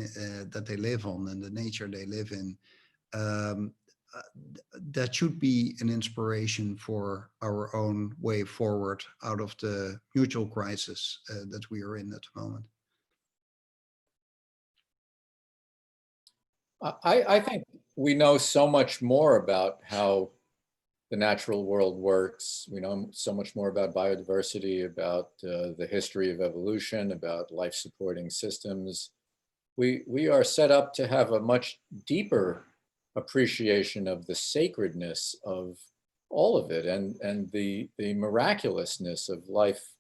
that they live on and the nature they live in. That should be an inspiration for our own way forward out of the mutual crisis that we are in at the moment. I think we know so much more about how the natural world works. We know so much more about biodiversity, about the history of evolution, about life-supporting systems. We are set up to have a much deeper appreciation of the sacredness of all of it and the miraculousness of life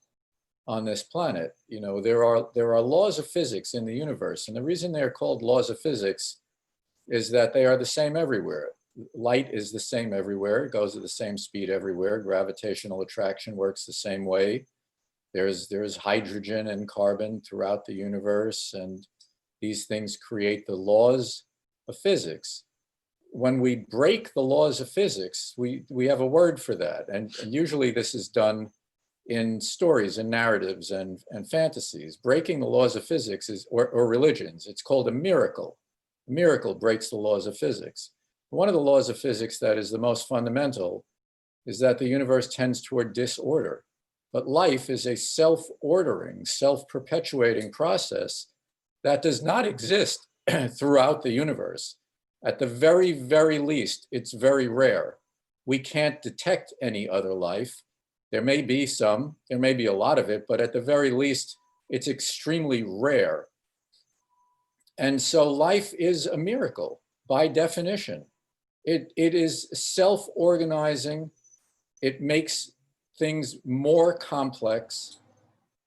on this planet. There are laws of physics in the universe, and the reason they're called laws of physics is that they are the same everywhere. Light is the same everywhere. It goes at the same speed everywhere. Gravitational attraction works the same way. There's hydrogen and carbon throughout the universe, and these things create the laws of physics. When we break the laws of physics, we have a word for that. And usually this is done in stories and narratives and fantasies. Breaking the laws of physics or religions, it's called a miracle. A miracle breaks the laws of physics. One of the laws of physics that is the most fundamental is that the universe tends toward disorder. But life is a self-ordering, self-perpetuating process that does not exist throughout the universe. At the very, very least, it's very rare. We can't detect any other life. There may be some, there may be a lot of it, but at the very least, it's extremely rare. And so life is a miracle by definition. It is self-organizing. It makes things more complex,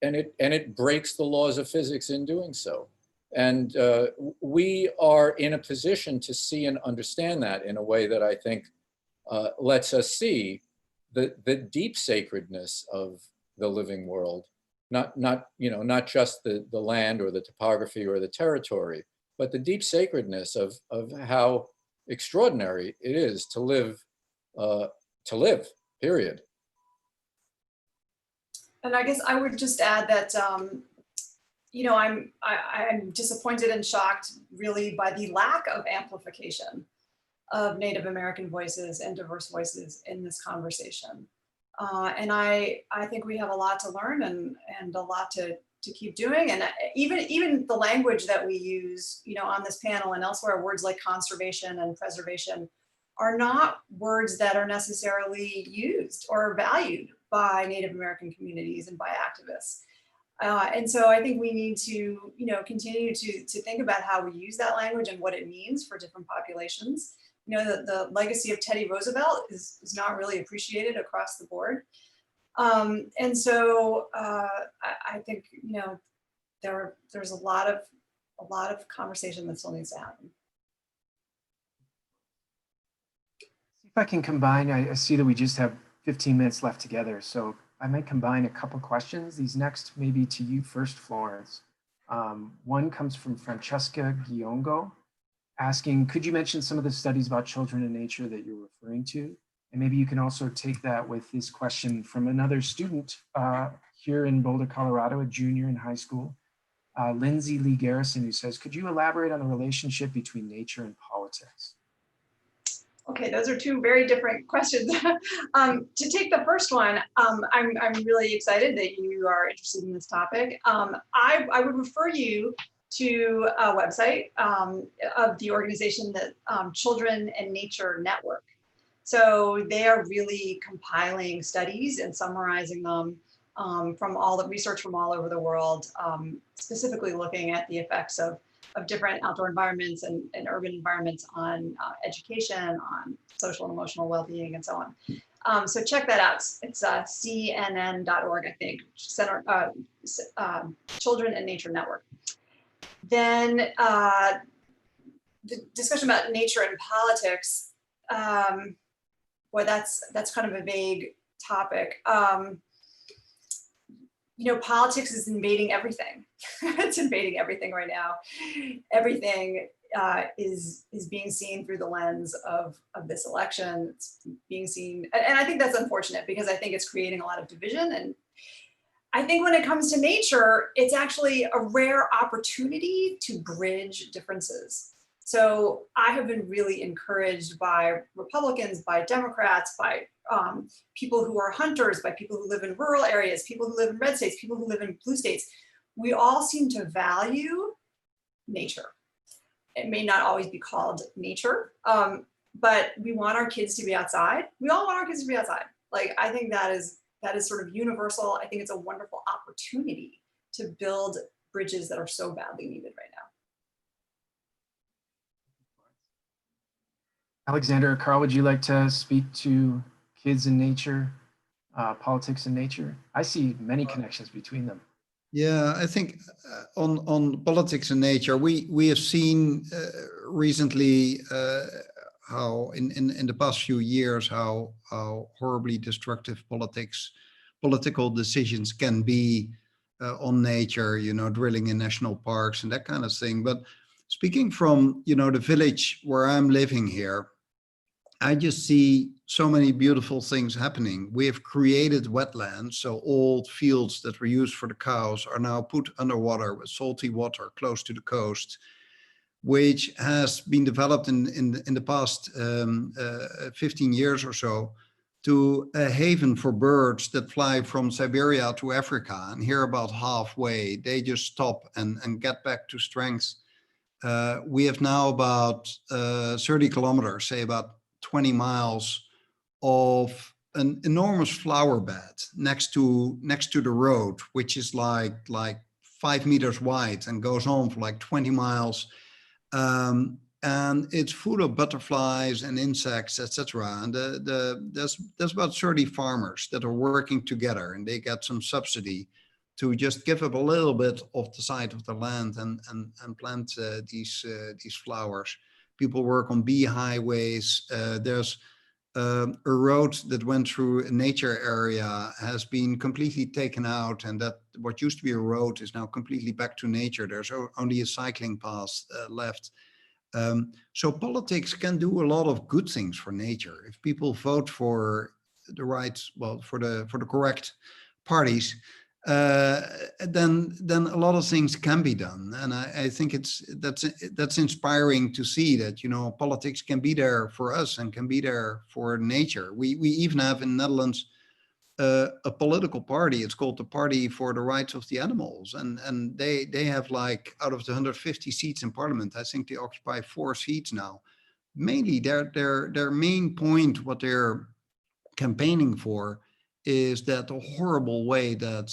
and it breaks the laws of physics in doing so. And we are in a position to see and understand that in a way that I think lets us see the deep sacredness of the living world, not just the land or the topography or the territory, but the deep sacredness of how extraordinary it is to live, period. And I guess I would just add that, I'm disappointed and shocked really by the lack of amplification of Native American voices and diverse voices in this conversation. And I think we have a lot to learn and a lot to keep doing. And even the language that we use, on this panel and elsewhere, words like conservation and preservation are not words that are necessarily used or valued by Native American communities and by activists. And so I think we need to, continue to think about how we use that language and what it means for different populations. The legacy of Teddy Roosevelt is not really appreciated across the board. And so I think, there's a lot of conversation that still needs to happen. See if I can combine, I see that we just have 15 minutes left together, so I might combine a couple questions. These next maybe to you first, Florence. One comes from Francesca Giongo, asking, could you mention some of the studies about children and nature that you're referring to? And maybe you can also take that with this question from another student here in Boulder, Colorado, a junior in high school, Lindsay Lee Garrison, who says, could you elaborate on the relationship between nature and politics? Okay, those are two very different questions. To take the first one, I'm really excited that you are interested in this topic. I would refer you to a website of the organization that Children and Nature Network. So they are really compiling studies and summarizing them from all the research from all over the world, specifically looking at the effects of of different outdoor environments and urban environments on education, on social and emotional well-being, and so on. So check that out. It's cnn.org, I think, Center, Children and Nature Network. Then the discussion about nature and politics, boy, that's kind of a vague topic. You know, politics is invading everything. It's invading everything right now. Everything is being seen through the lens of this election. It's being seen, and I think that's unfortunate because I think it's creating a lot of division. And I think when it comes to nature, it's actually a rare opportunity to bridge differences. So I have been really encouraged by Republicans, by Democrats, by people who are hunters, by people who live in rural areas, people who live in red states, people who live in blue states. We all seem to value nature. It may not always be called nature, but we want our kids to be outside. We all want our kids to be outside. Like, I think that is sort of universal. I think it's a wonderful opportunity to build bridges that are so badly needed right now. Alexander, Carl, would you like to speak to kids and nature, politics and nature? I see many connections between them. Yeah, I think on politics and nature, we have seen recently how in the past few years how horribly destructive political decisions can be on nature. You know, drilling in national parks and that kind of thing. But speaking from the village where I'm living here, I just see so many beautiful things happening. We have created wetlands, so old fields that were used for the cows are now put underwater with salty water close to the coast, which has been developed in the past 15 years or so to a haven for birds that fly from Siberia to Africa. And here about halfway, they just stop and get back to strength. We have now about 30 kilometers, say about 20 miles of an enormous flower bed next to the road, which is like 5 meters wide and goes on for like 20 miles. And it's full of butterflies and insects, etc. And there's about 30 farmers that are working together, and they get some subsidy to just give up a little bit of the side of the land and plant these flowers. People work on bee highways. There's a road that went through a nature area has been completely taken out, and that what used to be a road is now completely back to nature. There's only a cycling path left. So politics can do a lot of good things for nature if people vote for the right, for the correct parties. Then a lot of things can be done, and I think that's inspiring to see that politics can be there for us and can be there for nature. We even have in the Netherlands a political party. It's called the Party for the Rights of the Animals, and they have, like, out of the 150 seats in Parliament, I think they occupy 4 seats now. Mainly their main point, what they're campaigning for, is that the horrible way that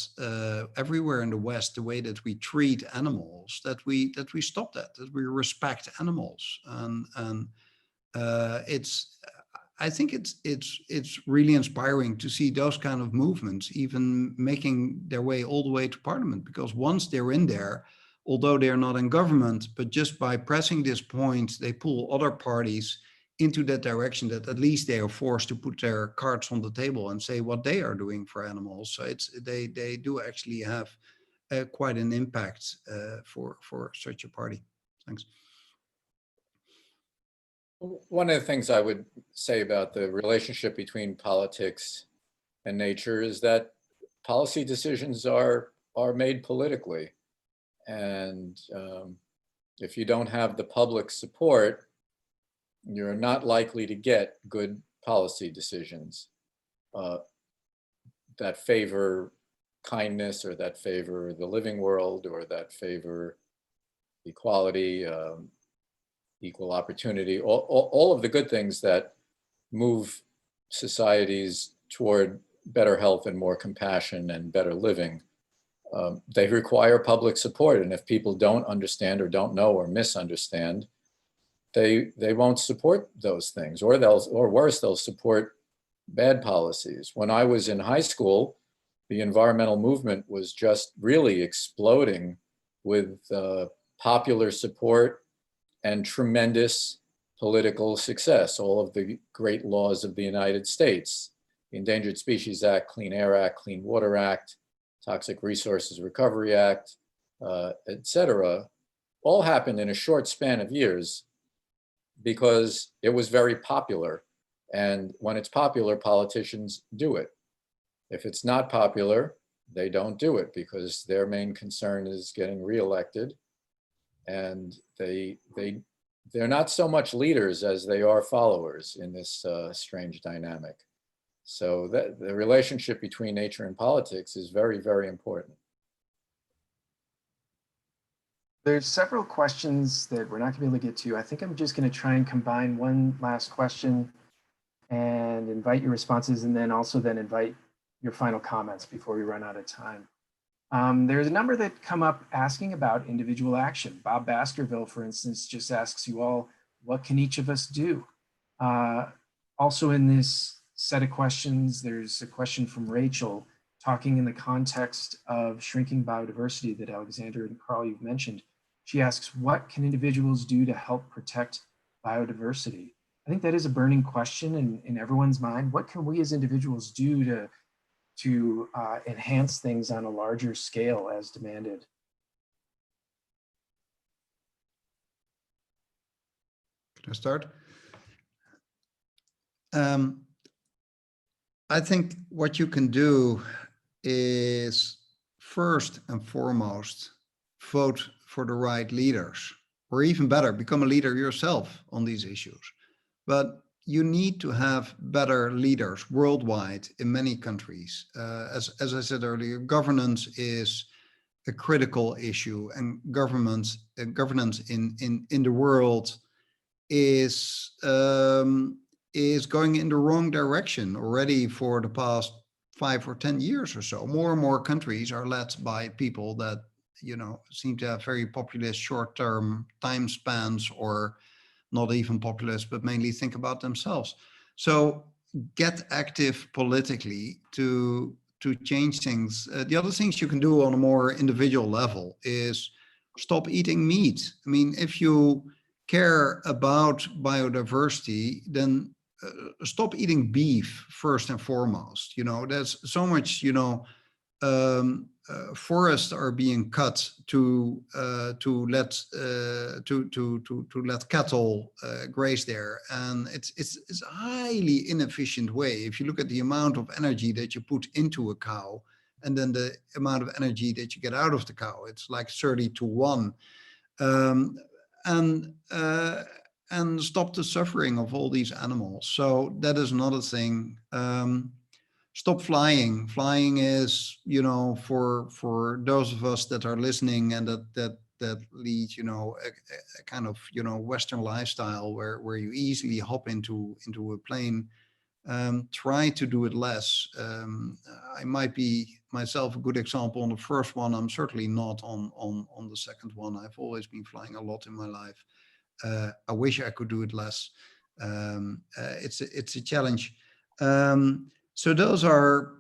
everywhere in the West, the way that we treat animals, that we stop that we respect animals, and I think it's really inspiring to see those kind of movements even making their way all the way to Parliament, because once they're in there, although they're not in government, but just by pressing this point, they pull other parties into that direction, that at least they are forced to put their cards on the table and say what they are doing for animals. So they do actually have quite an impact for such a party. Thanks. One of the things I would say about the relationship between politics and nature is that policy decisions are made politically. And if you don't have the public support, you're not likely to get good policy decisions that favor kindness, or that favor the living world, or that favor equality, equal opportunity, all of the good things that move societies toward better health and more compassion and better living. They require public support. And if people don't understand or don't know or misunderstand, they won't support those things, or worse, they'll support bad policies. When I was in high school, the environmental movement was just really exploding with popular support and tremendous political success. All of the great laws of the United States, the Endangered Species Act, Clean Air Act, Clean Water Act, Toxic Resources Recovery Act, et cetera, all happened in a short span of years because it was very popular. And when it's popular, politicians do it. If it's not popular, they don't do it because their main concern is getting reelected. And they're not so much leaders as they are followers in this strange dynamic. So the relationship between nature and politics is very, very important. There's several questions that we're not gonna be able to get to. I think I'm just gonna try and combine one last question and invite your responses, and then also then invite your final comments before we run out of time. There's a number that come up asking about individual action. Bob Baskerville, for instance, just asks you all, what can each of us do? Also in this set of questions, there's a question from Rachel talking in the context of shrinking biodiversity that Alexander and Carl, you've mentioned. She asks, what can individuals do to help protect biodiversity? I think that is a burning question in everyone's mind. What can we as individuals do to enhance things on a larger scale as demanded? Can I start? I think what you can do is first and foremost, vote for the right leaders, or even better, become a leader yourself on these issues. But you need to have better leaders worldwide in many countries. As I said earlier, governance is a critical issue, and governance in the world is going in the wrong direction already for the past 5 or 10 years or so. More and more countries are led by people that, you know, seem to have very populist short-term time spans, or not even populist, but mainly think about themselves. So get active politically to change things. The other things you can do on a more individual level is stop eating meat. I mean, if you care about biodiversity, then stop eating beef first and foremost. You know, there's so much, you know, forests are being cut to let cattle graze there, and it's a highly inefficient way. If you look at the amount of energy that you put into a cow and then the amount of energy that you get out of the cow, it's like 30-1. And stop the suffering of all these animals. So that is another thing. Stop flying. Flying is, you know, for those of us that are listening and that lead, you know, a kind of, you know, Western lifestyle where you easily hop into a plane. Try to do it less. I might be myself a good example on the first one. I'm certainly not on the second one. I've always been flying a lot in my life. I wish I could do it less. It's a challenge. So those are,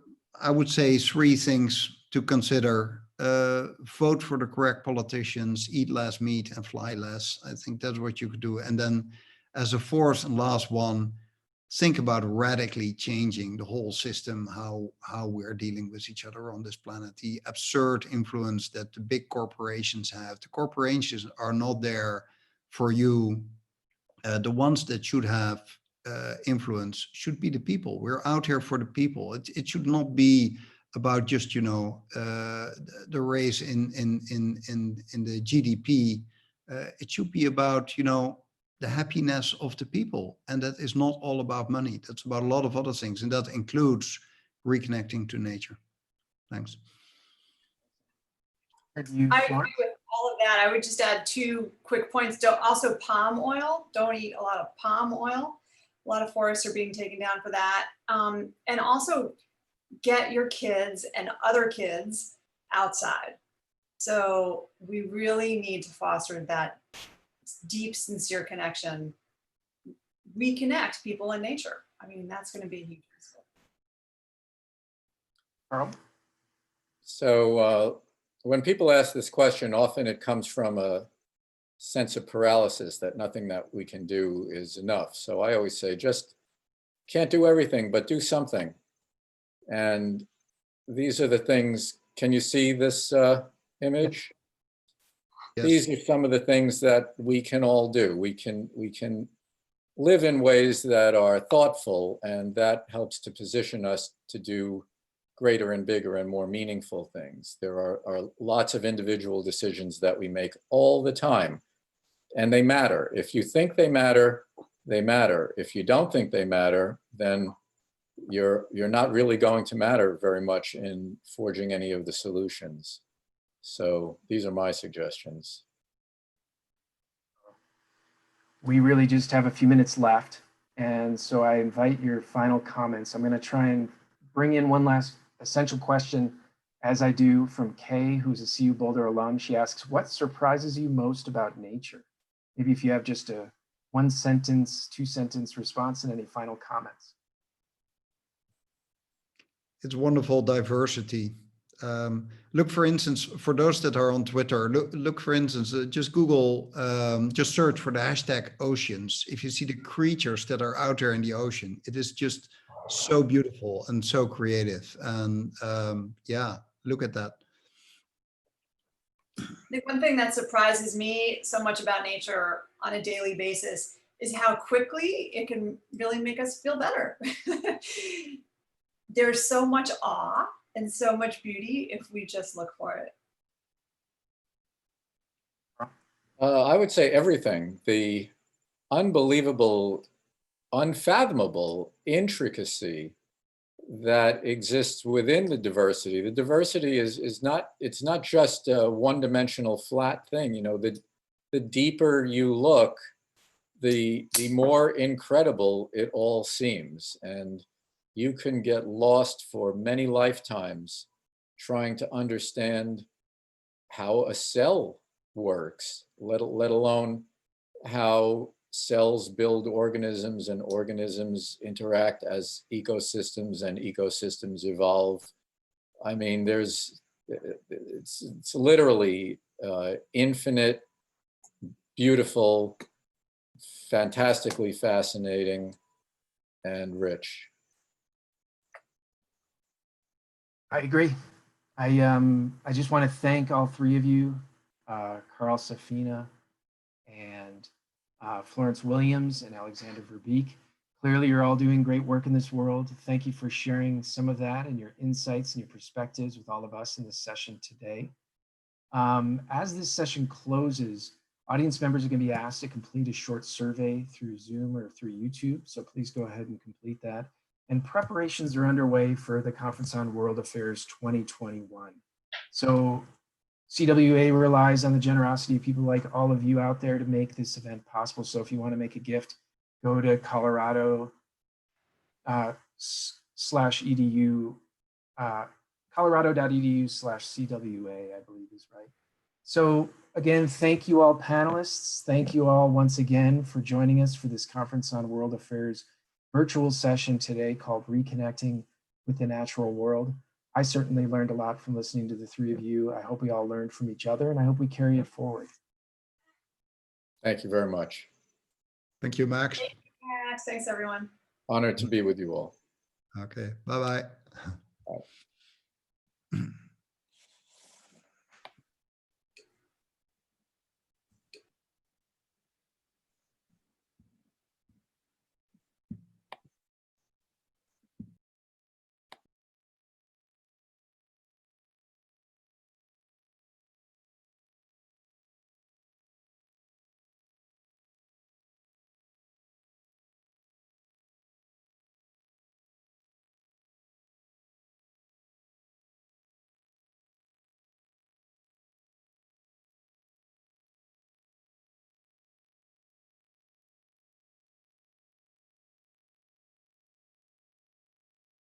I would say, 3 things to consider. Vote for the correct politicians, eat less meat, and fly less. I think that's what you could do. And then as a 4th and last one, think about radically changing the whole system, how we're dealing with each other on this planet. The absurd influence that the big corporations have. The corporations are not there for you. The ones that should have influence should be the people. We're out here for the people. It should not be about just, you know, the raise in the GDP. It should be about, you know, the happiness of the people. And that is not all about money. That's about a lot of other things. And that includes reconnecting to nature. Thanks. Have you, I Florence? agree with all of that. I would just add 2 quick points. Also palm oil. Don't eat a lot of palm oil. A lot of forests are being taken down for that. And also get your kids and other kids outside. So we really need to foster that deep, sincere connection. Reconnect people and nature. I mean, that's going to be a huge principle. Carl? So when people ask this question, often it comes from a sense of paralysis that nothing that we can do is enough. So I always say, just can't do everything, but do something. And these are the things. Can you see this image? Yes. These are some of the things that we can all do. We can live in ways that are thoughtful, and that helps to position us to do greater and bigger and more meaningful things. There are lots of individual decisions that we make all the time, and they matter. If you think they matter, they matter. If you don't think they matter, then you're not really going to matter very much in forging any of the solutions. So these are my suggestions. We really just have a few minutes left. And so I invite your final comments. I'm going to try and bring in one last essential question, as I do, from Kay, who's a CU Boulder alum. She asks, what surprises you most about nature? Maybe if you have just a 1-sentence, 2-sentence response and any final comments. It's wonderful diversity. Look, for instance, for those that are on Twitter, look for instance, just Google, just search for the hashtag oceans. If you see the creatures that are out there in the ocean, it is just so beautiful and so creative. And yeah, look at that. I think one thing that surprises me so much about nature on a daily basis is how quickly it can really make us feel better. There's so much awe and so much beauty if we just look for it. I would say everything. The unbelievable, unfathomable intricacy that exists within the diversity. The diversity is not, it's not just a one-dimensional flat thing. You know, the deeper you look, the more incredible it all seems. And you can get lost for many lifetimes trying to understand how a cell works, let alone how cells build organisms and organisms interact as ecosystems and ecosystems evolve. I mean, it's literally infinite, beautiful, fantastically fascinating, and rich. I agree. I just want to thank all three of you, Carl Safina and Florence Williams and Alexander Verbeek. Clearly, you're all doing great work in this world. Thank you for sharing some of that and your insights and your perspectives with all of us in this session today. As this session closes, audience members are going to be asked to complete a short survey through Zoom or through YouTube. So please go ahead and complete that. And preparations are underway for the Conference on World Affairs 2021. So CWA relies on the generosity of people like all of you out there to make this event possible. So if you want to make a gift, go to Colorado /edu, colorado.edu/CWA, I believe is right. So again, thank you all panelists. Thank you all once again for joining us for this Conference on World Affairs virtual session today called Reconnecting with the Natural World. I certainly learned a lot from listening to the three of you. I hope we all learned from each other, and I hope we carry it forward. Thank you very much. Thank you, Max. Thank you, Max. Thanks, everyone. Honored to be with you all. Okay, bye-bye. Bye.